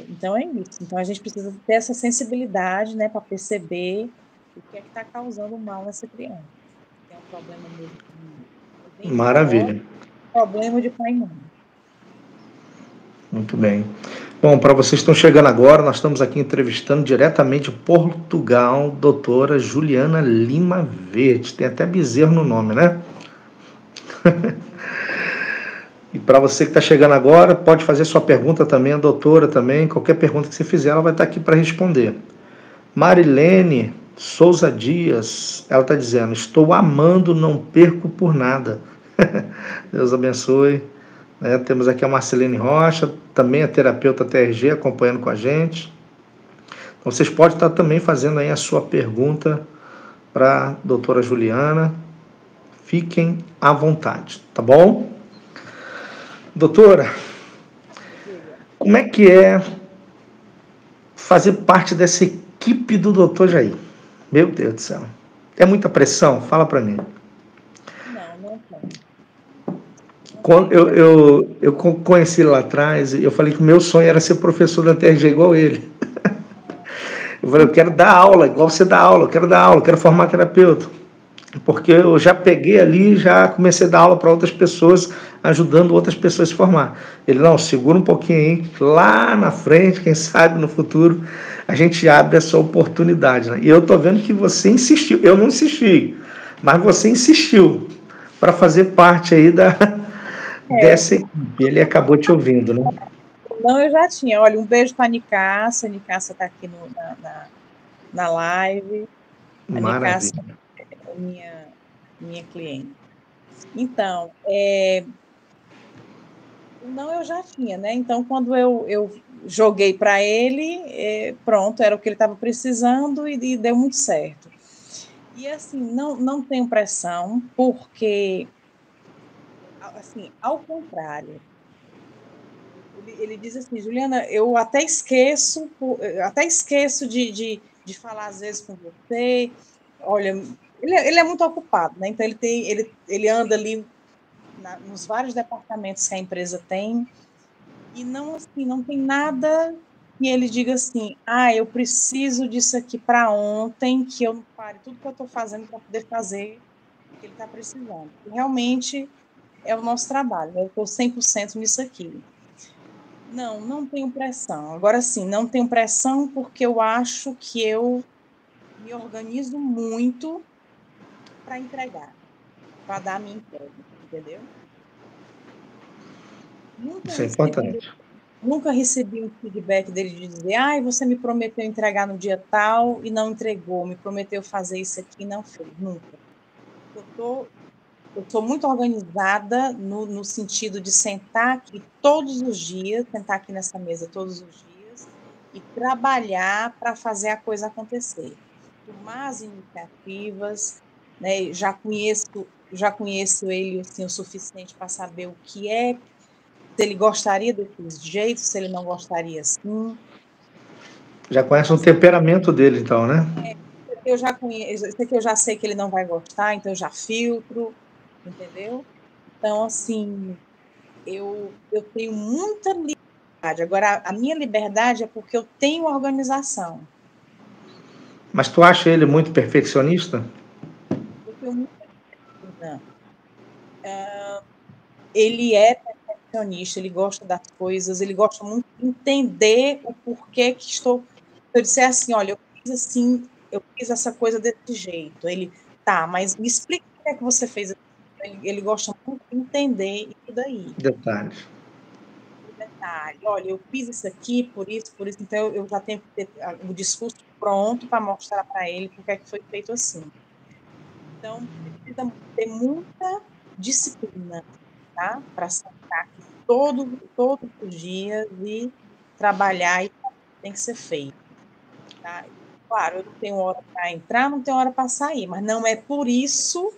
Então é isso. Então a gente precisa ter essa sensibilidade, né, para perceber o que é que está causando mal nessa criança. É um problema mesmo bem Maravilha. forte, problema de pai e mãe. Muito bem. Bom, para vocês que estão chegando agora, nós estamos aqui entrevistando diretamente de Portugal, doutora Juliana Lima Verde. Tem até bezerro no nome, né? E para você que está chegando agora, pode fazer sua pergunta também, a doutora também. Qualquer pergunta que você fizer, ela vai estar aqui para responder. Marilene Souza Dias, ela está dizendo, estou amando, não perco por nada. Deus abençoe. Temos aqui a Marcelene Rocha, também a terapeuta TRG, acompanhando com a gente. Então, vocês podem estar também fazendo aí a sua pergunta para a doutora Juliana. Fiquem à vontade, tá bom? Doutora, como é que é fazer parte dessa equipe do doutor Jair? Meu Deus do céu. É muita pressão? Fala para mim. Não tem. Quando eu conheci lá atrás, eu falei que o meu sonho era ser professor da TRG igual ele. Eu falei, eu quero dar aula, igual você dá aula, eu quero dar aula, eu quero formar terapeuta. Porque eu já peguei ali, já comecei a dar aula para outras pessoas, ajudando outras pessoas a se formar. Ele, não, segura um pouquinho aí, lá na frente, quem sabe no futuro, a gente abre essa oportunidade. Né? E eu estou vendo que você insistiu, eu não insisti, mas você insistiu para fazer parte aí dessa equipe. Ele acabou te ouvindo, né? Não, eu já tinha. Olha, um beijo para a Nicásia. A Nicásia está aqui na live. A Nicásia é minha cliente. Então, não, eu já tinha, né? Então, quando eu joguei para ele, pronto, era o que ele estava precisando e deu muito certo. E, assim, não tenho pressão, porque, assim, ao contrário, ele diz assim, Juliana, eu até esqueço de falar às vezes com você. Olha, ele é muito ocupado, né? Então ele anda ali nos vários departamentos que a empresa tem e não tem nada que ele diga assim, eu preciso disso aqui para ontem, que eu não pare tudo que eu estou fazendo para poder fazer o que ele está precisando. E realmente é o nosso trabalho, né? Eu estou 100% nisso aqui. Não tenho pressão. Agora sim, não tenho pressão porque eu acho que eu me organizo muito para entregar, para dar a minha entrega, entendeu? Isso é importante. Nunca recebi um feedback dele de dizer, você me prometeu entregar no dia tal e não entregou, me prometeu fazer isso aqui e não fez, nunca. Eu sou muito organizada no sentido de sentar aqui todos os dias, sentar aqui nessa mesa todos os dias e trabalhar para fazer a coisa acontecer. Tomar as iniciativas, né? Já conheço ele assim, o suficiente para saber o que é, se ele gostaria desse jeito, se ele não gostaria assim. Já conhece o temperamento dele, então, né? Eu já conheço, eu já sei que ele não vai gostar, então eu já filtro, entendeu? Então, assim, eu tenho muita liberdade. Agora, a minha liberdade é porque eu tenho organização. Mas tu acha ele muito perfeccionista? Eu tenho muita disciplina. Ele é perfeccionista, ele gosta das coisas, ele gosta muito de entender o porquê que estou... eu disser assim, olha, eu fiz essa coisa desse jeito. Ele, tá, mas me explica o que é que você fez. Ele gosta muito de entender isso daí. Detalhes. Detalhe, olha, eu fiz isso aqui, por isso, então eu já tenho que ter o discurso pronto para mostrar para ele porque é que foi feito assim. Então, precisa ter muita disciplina, tá? Para sentar todos os dias e trabalhar e tem que ser feito. Tá? Claro, eu não tenho hora para entrar, não tenho hora para sair, mas não é por isso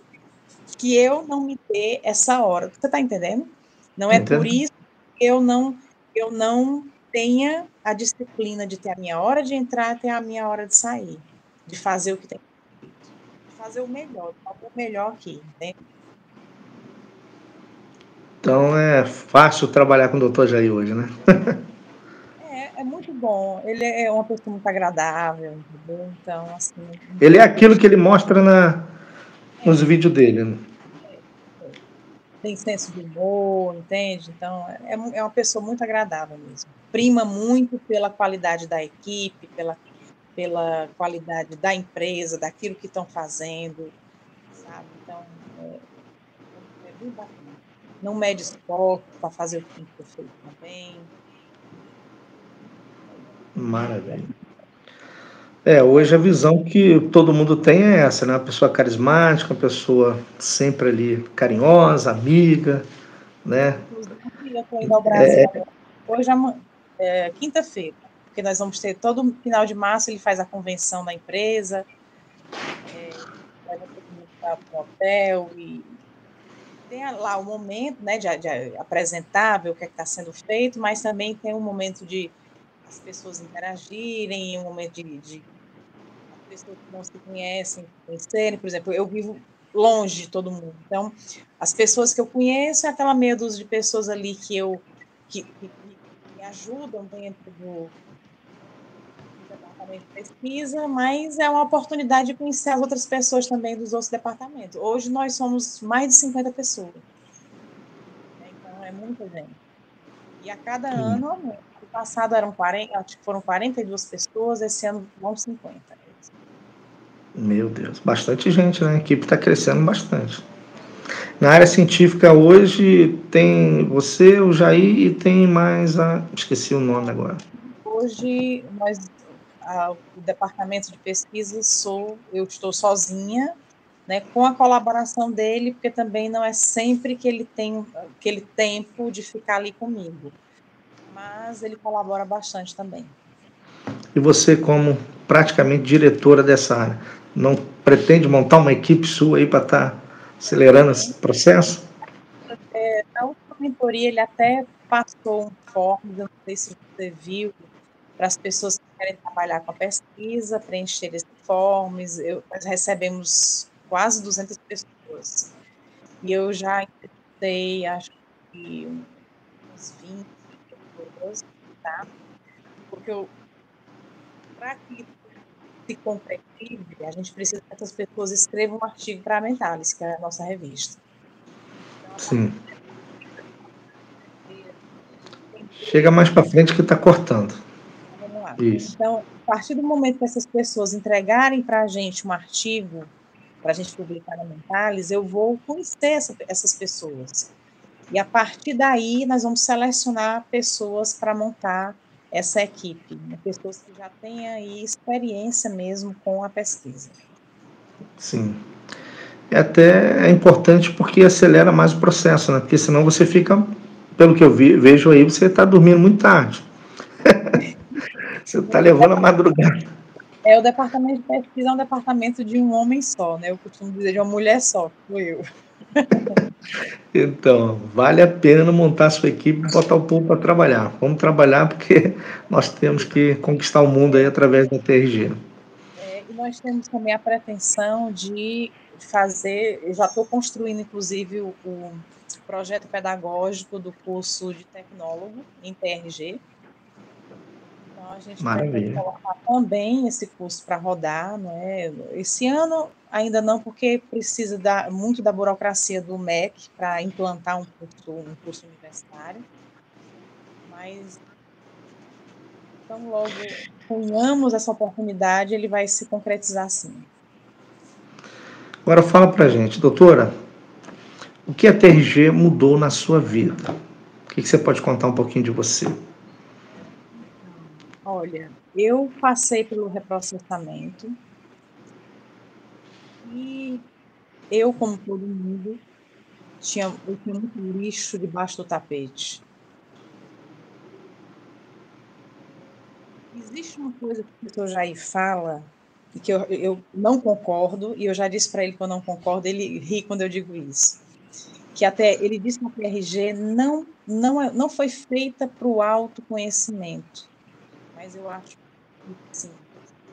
que eu não me dê essa hora. Você está entendendo? Não é por isso que eu não tenha a disciplina de ter a minha hora de entrar até a minha hora de sair, de fazer o que tem que ser feito, de fazer o melhor aqui, entende? Então é fácil trabalhar com o doutor Jair hoje, né? É muito bom. Ele é uma pessoa muito agradável, entendeu? Então, assim. Ele é aquilo que ele mostra nos vídeos dele, né? Tem senso de humor, entende? Então, é uma pessoa muito agradável mesmo. Prima muito pela qualidade da equipe, pela qualidade da empresa, daquilo que estão fazendo, sabe? Então, é bem bacana. Não mede esforço para fazer o que tem que ser feito também. Maravilha. Hoje a visão que todo mundo tem é essa, né? Uma pessoa carismática, uma pessoa sempre ali carinhosa, amiga, né? Inclusive, eu estou indo ao Brasil agora. Hoje, quinta-feira, porque nós vamos ter todo final de março, ele faz a convenção da empresa, leva todo mundo para o hotel e tem lá o momento, né, de apresentar, ver o que está sendo feito, mas também tem um momento de as pessoas interagirem, um momento de as pessoas que não se conhecerem. Por exemplo, eu vivo longe de todo mundo, então as pessoas que eu conheço é aquela meia dúzia de pessoas ali que me ajudam dentro do departamento de pesquisa, mas é uma oportunidade de conhecer as outras pessoas também dos outros departamentos. Hoje nós somos mais de 50 pessoas. Então, é muita gente. E a cada ano, ano passado eram 40, acho que foram 42 pessoas, esse ano vão 50. Meu Deus, bastante gente, né? A equipe está crescendo bastante. Na área científica hoje tem você, o Jair e tem mais esqueci o nome agora. Hoje, o departamento de pesquisa eu estou sozinha, né, com a colaboração dele, porque também não é sempre que ele tem aquele tempo de ficar ali comigo. Mas ele colabora bastante também. E você, como praticamente diretora dessa área, não pretende montar uma equipe sua aí para estar acelerando esse processo? Na última mentoria, ele até passou um forms, eu não sei se você viu, para as pessoas que querem trabalhar com a pesquisa, preencher esse forms. Nós recebemos quase 200 pessoas. E eu já entrevistei, acho que umas 20 pessoas, tá? Porque para que se concretize, a gente precisa que essas pessoas escrevam um artigo para a Mentalis, que é a nossa revista. Então, sim. Chega mais para frente que está cortando. Vamos lá. Isso. Então, a partir do momento que essas pessoas entregarem para a gente um artigo, para a gente publicar na Mentalis, eu vou conhecer essas pessoas. E a partir daí, nós vamos selecionar pessoas para montar essa equipe, né? Pessoas que já têm aí experiência mesmo com a pesquisa. Sim. É importante porque acelera mais o processo, né? Porque senão você fica, pelo que eu vejo aí, você está dormindo muito tarde. Você está levando a madrugada. O departamento de pesquisa é um departamento de um homem só, né? Eu costumo dizer de uma mulher só, que sou eu. Então, vale a pena montar a sua equipe e botar o povo para trabalhar. Vamos trabalhar porque nós temos que conquistar o mundo aí através da TRG. E nós temos também a pretensão de fazer, eu já estou construindo, inclusive, o projeto pedagógico do curso de tecnólogo em TRG. Então, a gente pretende colocar também esse curso para rodar, né? Esse ano ainda não, porque precisa muito da burocracia do MEC para implantar um curso universitário. Mas, então, logo tenhamos essa oportunidade, ele vai se concretizar sim. Agora fala pra gente, doutora, o que a TRG mudou na sua vida? O que você pode contar um pouquinho de você? Olha, eu passei pelo reprocessamento e eu, como todo mundo, eu tinha muito lixo debaixo do tapete. Existe uma coisa que o Dr. Jair fala e que eu não concordo, e eu já disse para ele que eu não concordo, ele ri quando eu digo isso. Que até ele disse que a TRG não foi feita para o autoconhecimento, mas eu acho que sim.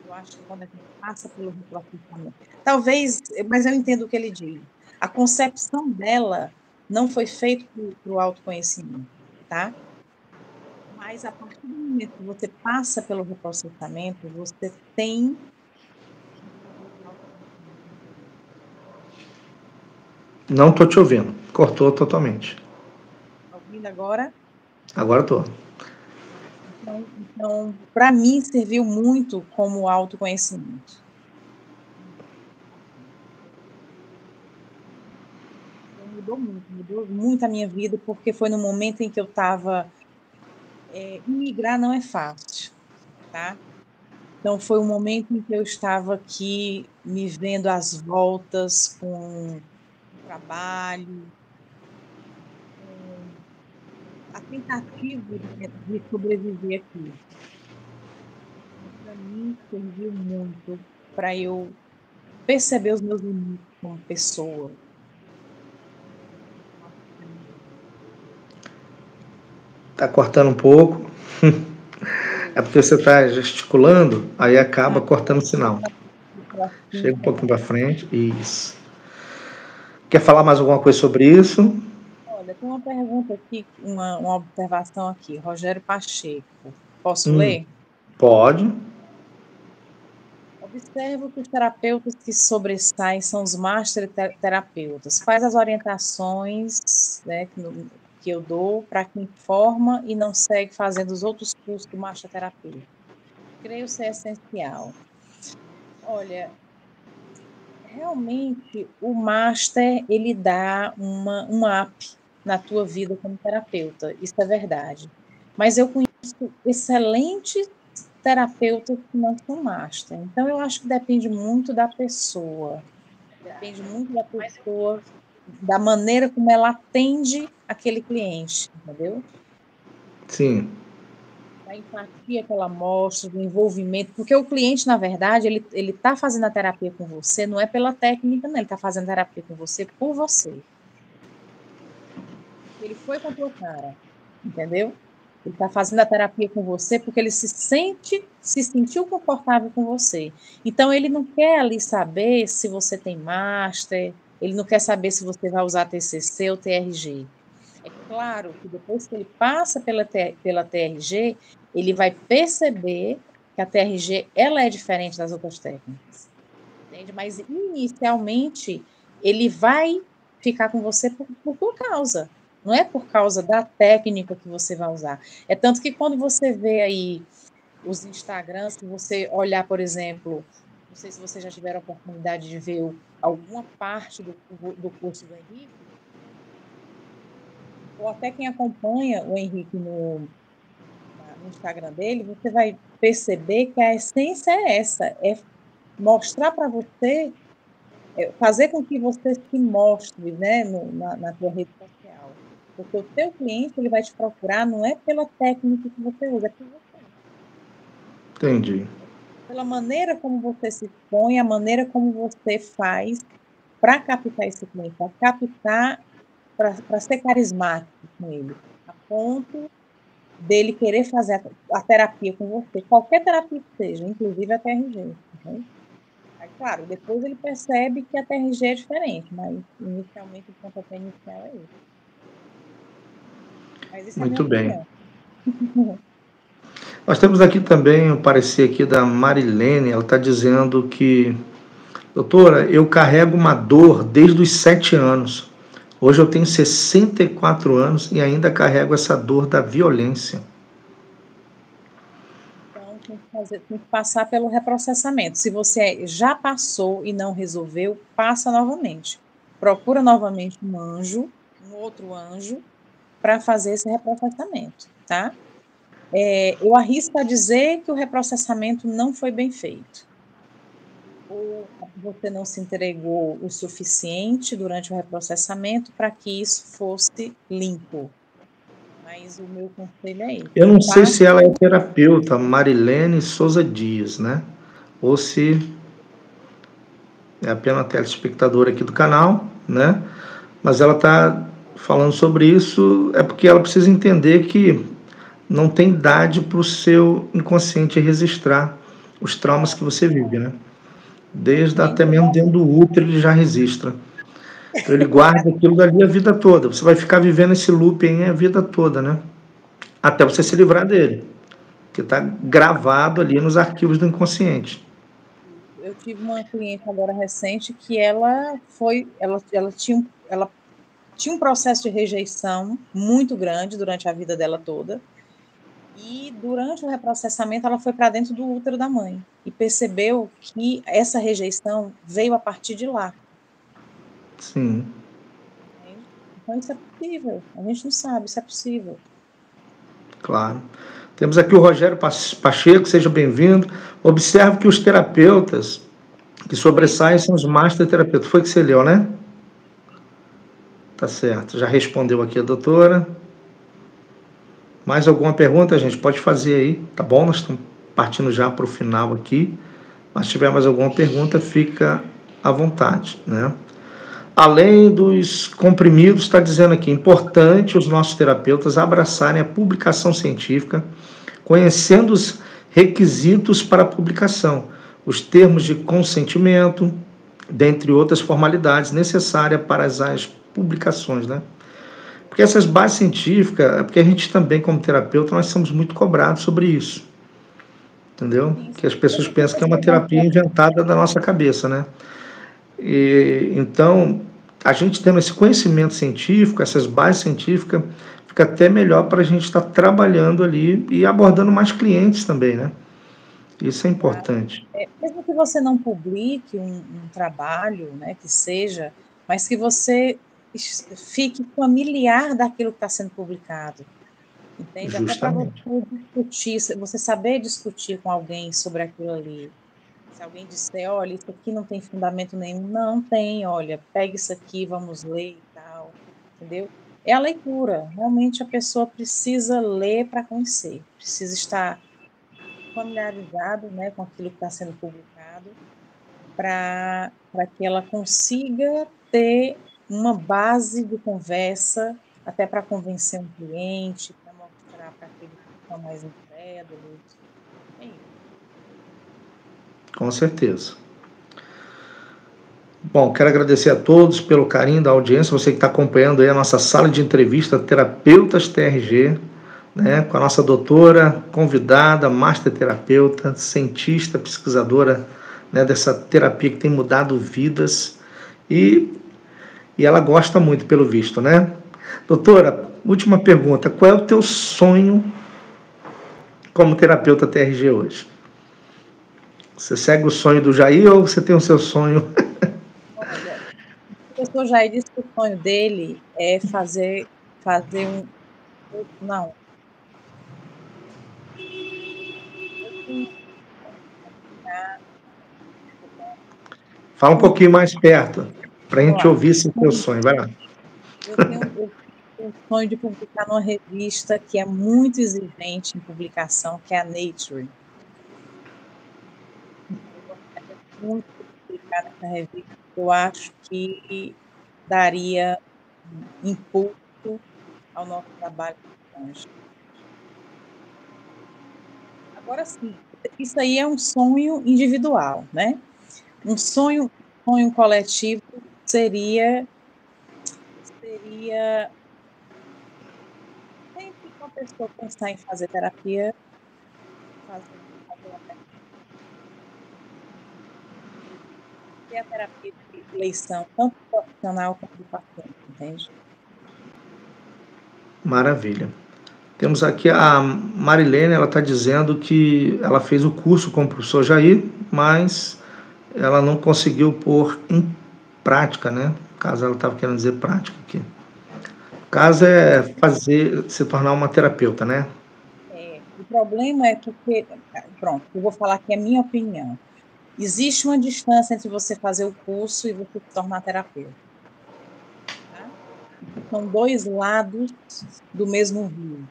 Eu acho que quando a gente passa pelo reprocessamento, talvez, mas eu entendo o que ele diz. A concepção dela não foi feita para o autoconhecimento, tá? Mas a partir do momento que você passa pelo reprocessamento, você tem. Não estou te ouvindo. Cortou totalmente. Está ouvindo agora? Agora estou. Então para mim, serviu muito como autoconhecimento. Mudou muito a minha vida, porque foi no momento em que eu estava... imigrar não é fácil, tá? Então, foi um momento em que eu estava aqui, me vendo às voltas com o trabalho, a tentativa de sobreviver aqui. Para mim, serviu muito para eu perceber os meus limites como pessoa. Está cortando um pouco. É porque você está gesticulando, aí acaba cortando o sinal. Chega um pouquinho para frente. Isso. Quer falar mais alguma coisa sobre isso? Olha, tem uma pergunta aqui, uma observação aqui. Rogério Pacheco. Posso ler? Pode. Observo que os terapeutas que sobressaem são os master terapeutas. Quais as orientações, né, que eu dou para quem forma e não segue fazendo os outros cursos do master terapeuta? Creio ser essencial. Olha, realmente o master, ele dá um up na tua vida como terapeuta, isso é verdade. Mas eu conheço excelentes terapeutas que não são master. Então, eu acho que depende muito da pessoa. Depende muito da pessoa, da maneira como ela atende aquele cliente, entendeu? Sim. Da empatia que ela mostra, do envolvimento, porque o cliente, na verdade, ele está fazendo a terapia com você, não é pela técnica, não, ele está fazendo terapia com você por você. Ele foi com a tua cara, entendeu? Ele está fazendo a terapia com você porque ele se sentiu confortável com você. Então, ele não quer ali saber se você tem master, ele não quer saber se você vai usar TCC ou TRG. É claro que depois que ele passa pela TRG, ele vai perceber que a TRG ela é diferente das outras técnicas. Entende? Mas, inicialmente, ele vai ficar com você por tua causa. Não é por causa da técnica que você vai usar. É tanto que quando você vê aí os Instagrams, se você olhar, por exemplo, não sei se vocês já tiveram a oportunidade de ver alguma parte do curso do Henrique, ou até quem acompanha o Henrique no Instagram dele, você vai perceber que a essência é essa, é mostrar para você, fazer com que você se mostre, né, na tua rede social. Porque o teu cliente, ele vai te procurar não é pela técnica que você usa, é por você. Entendi. Pela maneira como você se expõe, a maneira como você faz para captar esse cliente, para captar, para ser carismático com ele, a ponto dele querer fazer a terapia com você, qualquer terapia que seja, inclusive a TRG. Né? Aí, claro, depois ele percebe que a TRG é diferente, mas inicialmente o pontapé inicial é esse. Mas isso Muito é bem. opinião. Nós temos aqui também o parecer aqui da Marilene, ela está dizendo que, doutora, eu carrego uma dor desde os 7 anos. Hoje eu tenho 64 anos e ainda carrego essa dor da violência. Então, tem que passar pelo reprocessamento. Se você já passou e não resolveu, passa novamente. Procura novamente um outro anjo, para fazer esse reprocessamento, tá? Eu arrisco a dizer que o reprocessamento não foi bem feito. Ou você não se entregou o suficiente durante o reprocessamento para que isso fosse limpo. Mas o meu conselho é esse. Eu não sei se ela é terapeuta, Marilene Souza Dias, né? Ou se é apenas telespectadora aqui do canal, né? Mas ela está falando sobre isso, é porque ela precisa entender que não tem idade para o seu inconsciente registrar os traumas que você vive, né? Desde até mesmo dentro do útero ele já registra. Então ele guarda aquilo dali a vida toda. Você vai ficar vivendo esse looping a vida toda, né? Até você se livrar dele, que está gravado ali nos arquivos do inconsciente. Eu tive uma cliente agora recente que ela tinha um processo de rejeição muito grande durante a vida dela toda. E durante o reprocessamento ela foi para dentro do útero da mãe e percebeu que essa rejeição veio a partir de lá. Sim. Então isso é possível, a gente não sabe, isso é possível. Claro. Temos aqui o Rogério Pacheco, seja bem-vindo. Observe que os terapeutas que sobressaem são os master terapeutas. Foi que você leu, né? Tá certo. Já respondeu aqui a doutora. Mais alguma pergunta, gente? Pode fazer aí, tá bom? Nós estamos partindo já para o final aqui. Mas se tiver mais alguma pergunta, fica à vontade, né? Além dos comprimidos, está dizendo aqui, importante os nossos terapeutas abraçarem a publicação científica, conhecendo os requisitos para a publicação, os termos de consentimento, dentre outras formalidades necessárias para as publicações, né? Porque essas bases científicas, porque a gente também, como terapeuta, nós somos muito cobrados sobre isso, entendeu? Que as pessoas pensam que é uma terapia inventada da nossa cabeça, né? Então, a gente tendo esse conhecimento científico, essas bases científicas, fica até melhor para a gente estar trabalhando ali e abordando mais clientes também, né? Isso é importante. Mesmo que você não publique um trabalho, né, que seja, mas que você fique familiar daquilo que está sendo publicado. Entende? Justamente. Até para você discutir, você saber discutir com alguém sobre aquilo ali. Se alguém disser, olha, isso aqui não tem fundamento nenhum, não tem, olha, pega isso aqui, vamos ler e tal, entendeu? É a leitura, realmente a pessoa precisa ler para conhecer, precisa estar familiarizado, né, com aquilo que está sendo publicado, para que ela consiga ter uma base de conversa, até para convencer um cliente, para mostrar para aqueles que estão mais incrédulos. É isso. Com certeza. Bom, quero agradecer a todos pelo carinho da audiência, você que está acompanhando aí a nossa sala de entrevista Terapeutas TRG, né, com a nossa doutora, convidada, master terapeuta, cientista, pesquisadora, né, dessa terapia que tem mudado vidas e ela gosta muito, pelo visto, né? Doutora, última pergunta, qual é o teu sonho como terapeuta TRG hoje? Você segue o sonho do Jair ou você tem o seu sonho? Olha, o professor Jair disse que o sonho dele é fazer um... Não. Fala um pouquinho mais perto, para a gente ouvir esse teu sonho. Vai lá. Eu tenho o sonho de publicar numa revista que é muito exigente em publicação, que é a Nature. Eu gostaria muito de publicar nessa revista. Eu acho que daria impulso ao nosso trabalho hoje. Agora sim, isso aí é um sonho individual, né? Um sonho coletivo seria sempre que uma pessoa pensar em fazer terapia, fazer a terapia de eleição, tanto profissional quanto do paciente, entende? Maravilha. Temos aqui a Marilene, ela está dizendo que ela fez o curso com o professor Jair, mas ela não conseguiu pôr em prática, né? No caso, ela estava querendo dizer prática aqui. O caso é se tornar uma terapeuta, né? O problema é porque, pronto, eu vou falar aqui a minha opinião. Existe uma distância entre você fazer o curso e você se tornar terapeuta. Tá? São dois lados do mesmo rio.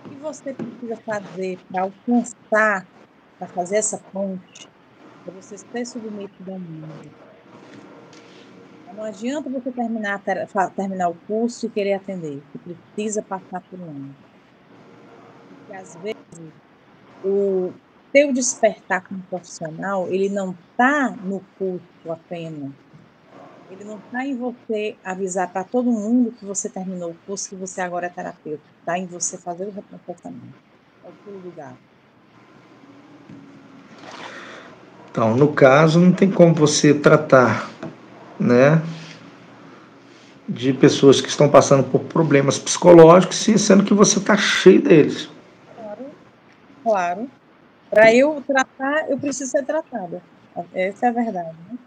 O que você precisa fazer para alcançar, para fazer essa ponte, é você ser submetido ao mundo. Não adianta você terminar o curso e querer atender. Você precisa passar por um ano. Porque, às vezes, o teu despertar como profissional, ele não está no curso apenas. Ele não está em você avisar para todo mundo que você terminou o curso, que você agora é terapeuta. Está em você fazer o reconfortamento. É o pulo do gato. Então, no caso, não tem como você tratar, né, de pessoas que estão passando por problemas psicológicos, sendo que você está cheio deles. Claro. Para eu tratar, eu preciso ser tratada. Essa é a verdade, né?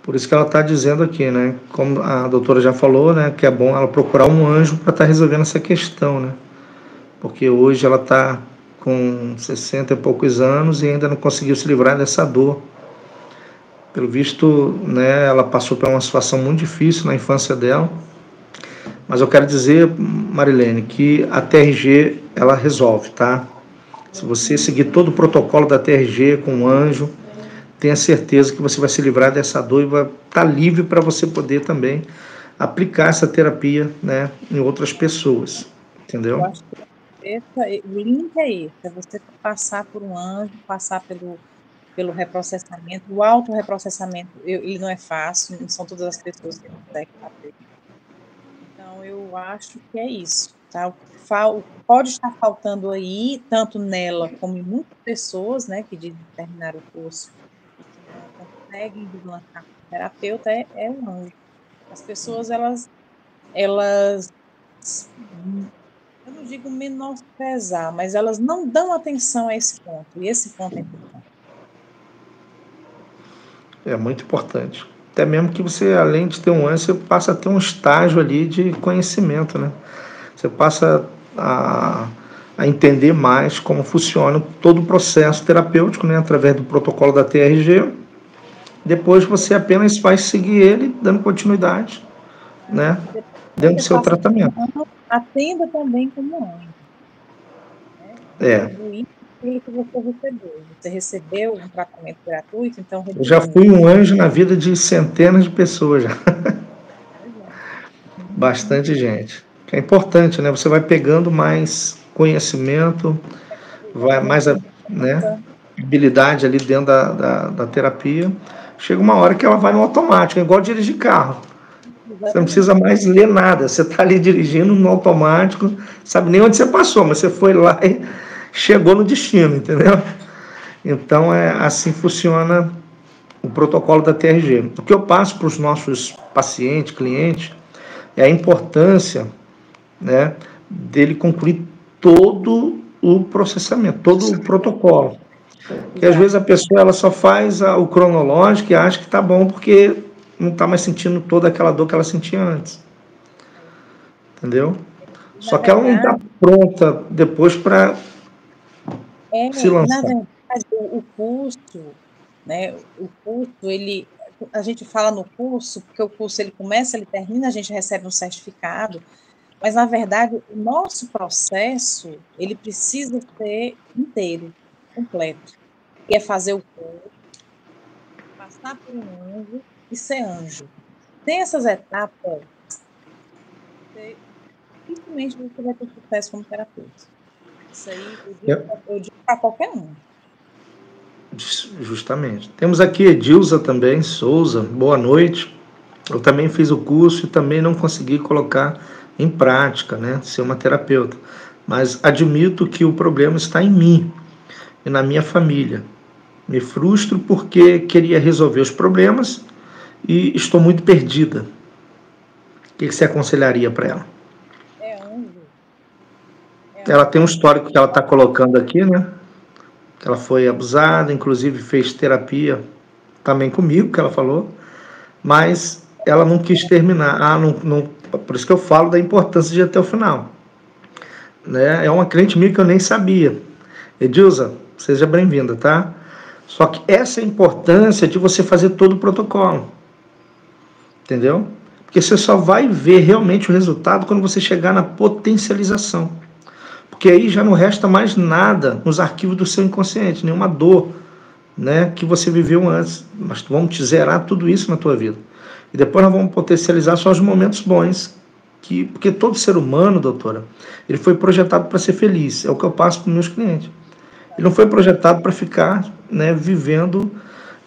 Por isso que ela está dizendo aqui, né? Como a doutora já falou, né? Que é bom ela procurar um anjo para estar resolvendo essa questão, né? Porque hoje ela está com 60 e poucos anos e ainda não conseguiu se livrar dessa dor. Pelo visto, né? Ela passou por uma situação muito difícil na infância dela. Mas eu quero dizer, Marilene, que a TRG ela resolve, tá? Se você seguir todo o protocolo da TRG com o anjo, tenha certeza que você vai se livrar dessa dor e vai estar livre para você poder também aplicar essa terapia, né, em outras pessoas, entendeu? Eu acho que o link é esse, é você passar por um anjo, passar pelo reprocessamento. O autorreprocessamento, ele não é fácil, não são todas as pessoas que conseguem fazer. Então, eu acho que é isso. Tá? Pode estar faltando aí, tanto nela como em muitas pessoas, né, que dizem terminar o curso e que não conseguem deslanchar como terapeuta, é um anjo. As pessoas, elas, eu não digo menosprezar, mas elas não dão atenção a esse ponto, e esse ponto é importante. É muito importante. Até mesmo que você, além de ter um anjo, você passa a ter um estágio ali de conhecimento, né? Você passa a entender mais como funciona todo o processo terapêutico, né? Através do protocolo da TRG. Depois você apenas vai seguir ele, dando continuidade, né? Dentro do seu tratamento. Atenda também como anjo. Retribuir aquilo que você recebeu. Você recebeu um tratamento gratuito, então eu já fui um anjo na vida de centenas de pessoas já. Bastante gente. É importante, né? Você vai pegando mais conhecimento, vai mais, né, habilidade ali dentro da terapia. Chega uma hora que ela vai no automático, é igual dirigir carro. Você não precisa mais ler nada, você está ali dirigindo no automático, sabe nem onde você passou, mas você foi lá e chegou no destino, entendeu? Então, assim funciona o protocolo da TRG. O que eu passo para os nossos pacientes, clientes, é a importância, né, dele concluir todo o processamento, todo o protocolo. Porque às vezes a pessoa ela só faz o cronológico e acha que está bom porque não está mais sentindo toda aquela dor que ela sentia antes. Entendeu? Só que ela não está pronta depois para se lançar. Na verdade, o curso, né, a gente fala no curso, porque o curso ele começa, ele termina, a gente recebe um certificado, mas, na verdade, o nosso processo, ele precisa ser inteiro, completo. E é fazer o curso, passar por um anjo e ser anjo. Sem essas etapas, dificilmente você vai ter sucesso como terapeuta. Isso aí eu digo para qualquer um. Justamente. Temos aqui Edilza também, Souza, boa noite. Eu também fiz o curso e também não consegui colocar em prática, né, ser uma terapeuta. Mas admito que o problema está em mim e na minha família. Me frustro porque queria resolver os problemas e estou muito perdida. O que você aconselharia para ela? É anjo. Ela tem um histórico que ela está colocando aqui, né? Que ela foi abusada, inclusive fez terapia também comigo, que ela falou, mas ela não quis terminar. Por isso que eu falo da importância de ir até o final. Né? É uma cliente minha que eu nem sabia. Edilza, seja bem-vinda, tá? Só que essa é a importância de você fazer todo o protocolo. Entendeu? Porque você só vai ver realmente o resultado quando você chegar na potencialização. Porque aí já não resta mais nada nos arquivos do seu inconsciente, nenhuma dor, né, que você viveu antes. Mas vamos te zerar tudo isso na tua vida. E depois nós vamos potencializar só os momentos bons. Porque todo ser humano, doutora, ele foi projetado para ser feliz. É o que eu passo para os meus clientes. Ele não foi projetado para ficar, né, vivendo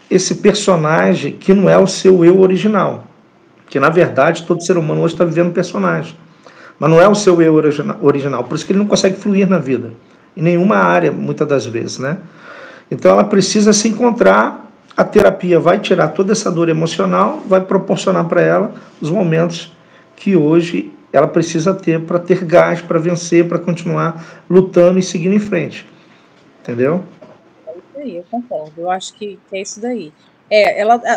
esse personagem que não é o seu eu original. Que, na verdade, todo ser humano hoje está vivendo um personagem. Mas não é o seu eu original. Por isso que ele não consegue fluir na vida. Em nenhuma área, muitas das vezes, né? Então, ela precisa se encontrar. A terapia vai tirar toda essa dor emocional, vai proporcionar para ela os momentos que hoje ela precisa ter para ter gás, para vencer, para continuar lutando e seguindo em frente. Entendeu? É isso aí, eu concordo. Eu acho que é isso daí.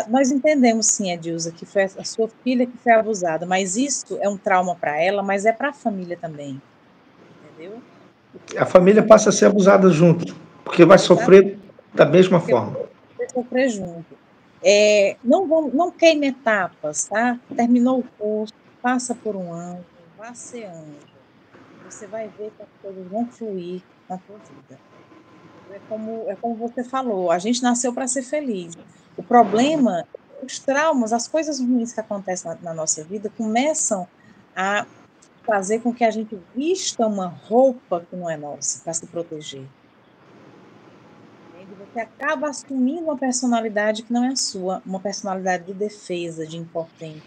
Nós entendemos, sim, Edilza, que foi a sua filha que foi abusada, mas isso é um trauma para ela, mas é para a família também. Entendeu? A família passa a ser abusada junto, porque vai sofrer da mesma forma. Vai sofrer junto. Não queime etapas, tá? Terminou o curso, passa por um ano, vá ser anjo. Você vai ver que as coisas vão fluir na tua vida. É como você falou, a gente nasceu para ser feliz. O problema, os traumas, as coisas ruins que acontecem na nossa vida começam a fazer com que a gente vista uma roupa que não é nossa, para se proteger. Você acaba assumindo uma personalidade que não é a sua, uma personalidade de defesa, de impotência.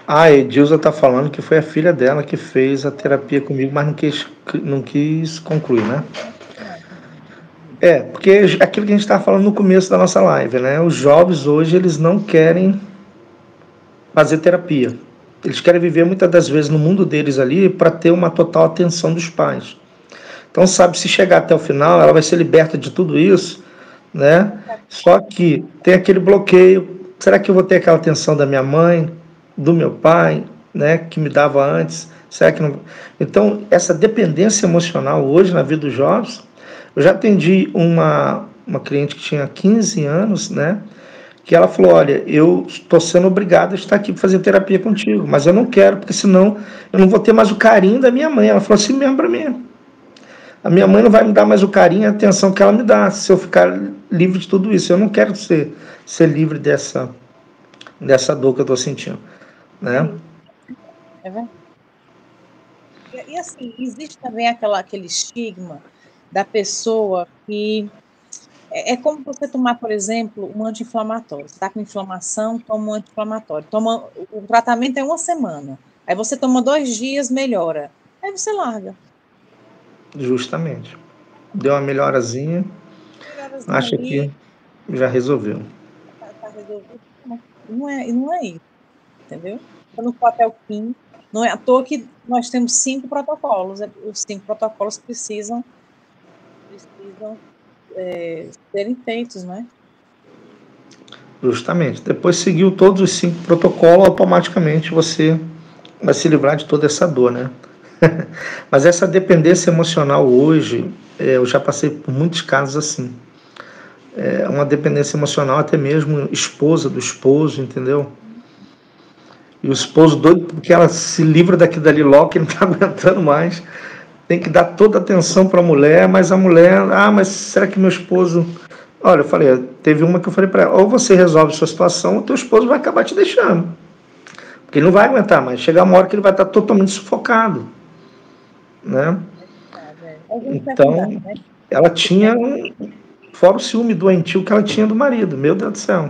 A Edilza está falando que foi a filha dela que fez a terapia comigo, mas não quis concluir, né? Porque aquilo que a gente estava falando no começo da nossa live, né? Os jovens hoje, eles não querem fazer terapia. Eles querem viver muitas das vezes no mundo deles ali para ter uma total atenção dos pais. Então, sabe, se chegar até o final, ela vai ser liberta de tudo isso, né? Só que tem aquele bloqueio. Será que eu vou ter aquela atenção da minha mãe, do meu pai, né, que me dava antes? Será que não? Então, essa dependência emocional hoje na vida dos jovens, eu já atendi uma cliente que tinha 15 anos, né, que ela falou, olha, eu estou sendo obrigada a estar aqui para fazer terapia contigo, mas eu não quero, porque senão eu não vou ter mais o carinho da minha mãe. Ela falou assim mesmo para mim. A minha mãe não vai me dar mais o carinho e a atenção que ela me dá, se eu ficar livre de tudo isso. Eu não quero ser livre dessa dor que eu estou sentindo. Né? É verdade. E assim, existe também aquele estigma da pessoa que... É como você tomar, por exemplo, um anti-inflamatório. Você está com inflamação, toma um anti-inflamatório. O tratamento é 1 semana. Aí você toma 2 dias, melhora. Aí você larga. Justamente. Deu uma melhorazinha. Acha que já resolveu. Tá resolvido. Não é isso. Entendeu? No papel fim, não é à toa que nós temos 5 protocolos. Os 5 protocolos precisam serem feitos, né? Justamente. Depois seguiu todos os 5 protocolos, automaticamente você vai se livrar de toda essa dor, né? Mas essa dependência emocional hoje, eu já passei por muitos casos assim. Uma dependência emocional, até mesmo esposa do esposo, entendeu? E o esposo doido porque ela se livra dali logo, que não está aguentando mais. Tem que dar toda a atenção para a mulher, mas a mulher... mas será que meu esposo... Olha, eu falei, teve uma que eu falei para ela, ou você resolve a sua situação, ou teu esposo vai acabar te deixando. Porque ele não vai aguentar mais. Chegar uma hora que ele vai estar totalmente sufocado. Né? Então, ela tinha... Fora o ciúme doentio que ela tinha do marido. Meu Deus do céu.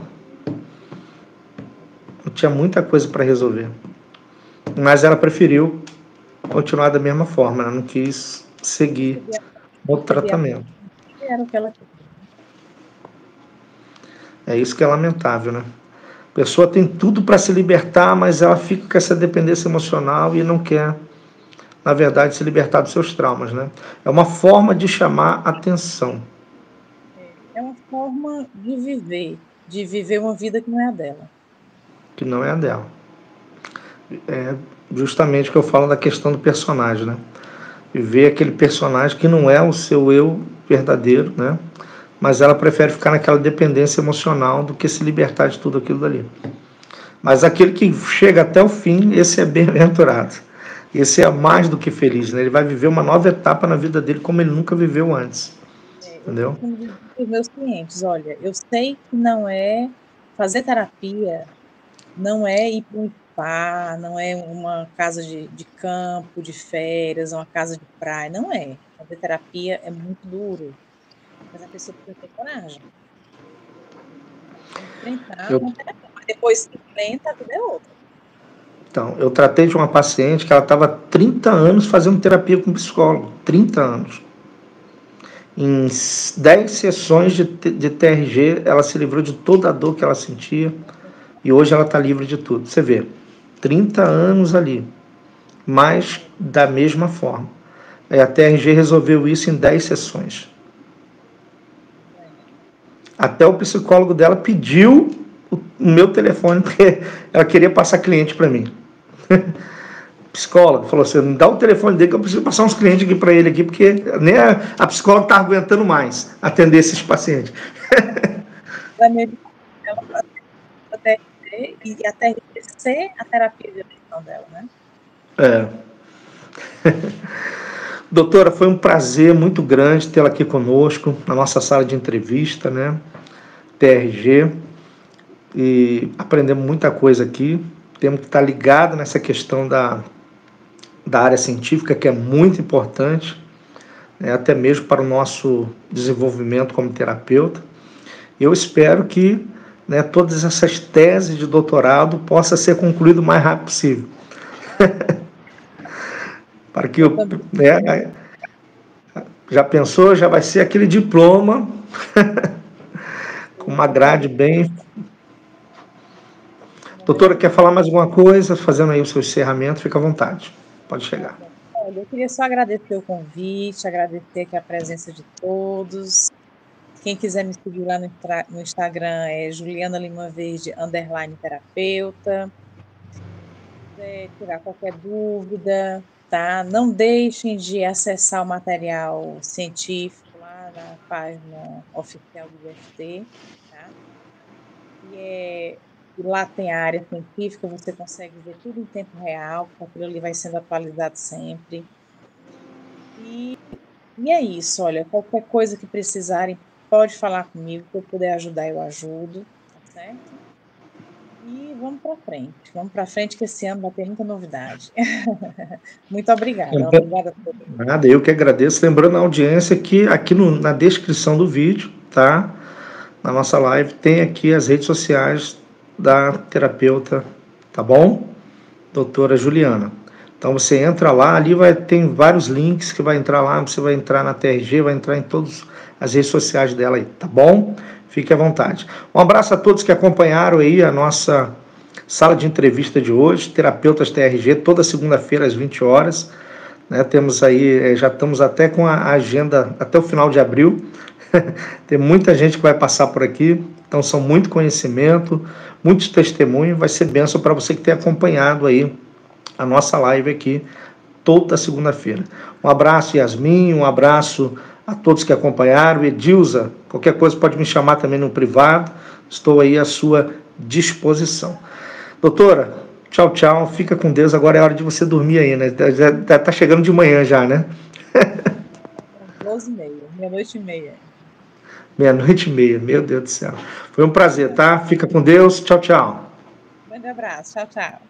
Eu tinha muita coisa para resolver. Mas ela preferiu continuar da mesma forma. Ela não quis seguir o tratamento. É isso que é lamentável, né? A pessoa tem tudo para se libertar, mas ela fica com essa dependência emocional e não quer na verdade, se libertar dos seus traumas, né? É uma forma de chamar atenção. É uma forma de viver uma vida que não é a dela. Que não é a dela. É justamente o que eu falo da questão do personagem, né? Viver aquele personagem que não é o seu eu verdadeiro, né? Mas ela prefere ficar naquela dependência emocional do que se libertar de tudo aquilo dali. Mas aquele que chega até o fim, esse é bem-aventurado. Esse é mais do que feliz, né? Ele vai viver uma nova etapa na vida dele como ele nunca viveu antes. Entendeu? Eu digo para os meus clientes, olha, eu sei que não é fazer terapia, não é ir para um spa, não é uma casa de campo, de férias, uma casa de praia, não é. Fazer terapia é muito duro, mas a pessoa precisa ter coragem. Enfrentar uma terapia, mas depois que enfrenta, a vida é outra. Então, eu tratei de uma paciente que ela estava 30 anos fazendo terapia com psicólogo. 30 anos. Em 10 sessões de TRG, ela se livrou de toda a dor que ela sentia. E hoje ela está livre de tudo. Você vê, 30 anos ali. Mas da mesma forma. Aí a TRG resolveu isso em 10 sessões. Até o psicólogo dela pediu o meu telefone, porque ela queria passar cliente para mim. Psicólogo falou assim, me dá o telefone dele que eu preciso passar uns clientes aqui para ele aqui, porque nem a psicóloga está aguentando mais atender esses pacientes. E até ser a terapia de eleição dela, né? Doutora, foi um prazer muito grande tê-la aqui conosco, na nossa sala de entrevista, né? TRG, e aprendemos muita coisa aqui. Temos que estar ligado nessa questão da área científica, que é muito importante, né, até mesmo para o nosso desenvolvimento como terapeuta. Eu espero que, né, todas essas teses de doutorado possam ser concluídas o mais rápido possível. Para que eu, né, já pensou, já vai ser aquele diploma com uma grade bem... Doutora, quer falar mais alguma coisa? Fazendo aí o seu encerramento, fica à vontade. Pode chegar. Olha, eu queria só agradecer o convite, agradecer aqui a presença de todos. Quem quiser me seguir lá no Instagram é Juliana Lima Verde _terapeuta. Se quiser tirar qualquer dúvida, tá? Não deixem de acessar o material científico lá na página oficial do IFT, tá? E lá tem a área científica, você consegue ver tudo em tempo real, porque aquilo ali vai sendo atualizado sempre. E é isso, olha, qualquer coisa que precisarem, pode falar comigo, se eu puder ajudar, eu ajudo, tá certo? E vamos para frente, que esse ano vai ter muita novidade. Muito obrigada. Obrigada a todos. Nada, eu que agradeço. Lembrando a audiência que aqui na descrição do vídeo, tá? Na nossa live, tem aqui as redes sociais da terapeuta, tá bom? Doutora Juliana. Então você entra lá, ali tem vários links que vai entrar lá, você vai entrar na TRG, vai entrar em todas as redes sociais dela aí, tá bom? Fique à vontade. Um abraço a todos que acompanharam aí a nossa sala de entrevista de hoje, Terapeutas TRG, toda segunda-feira às 20 horas. Né? Temos aí, já estamos até com a agenda até o final de abril. Tem muita gente que vai passar por aqui, então são muito conhecimento, muitos testemunhos, vai ser bênção para você que tem acompanhado aí a nossa live aqui toda segunda-feira. Um abraço, Yasmin, um abraço a todos que acompanharam. Edilza, qualquer coisa pode me chamar também no privado, estou aí à sua disposição. Doutora, tchau, tchau, fica com Deus, agora é hora de você dormir aí, né? Já tá chegando de manhã já, né? 12h30, meia-noite e meia. Meia-noite e meia, meu Deus do céu. Foi um prazer, tá? Fica com Deus, tchau, tchau. Um grande abraço, tchau, tchau.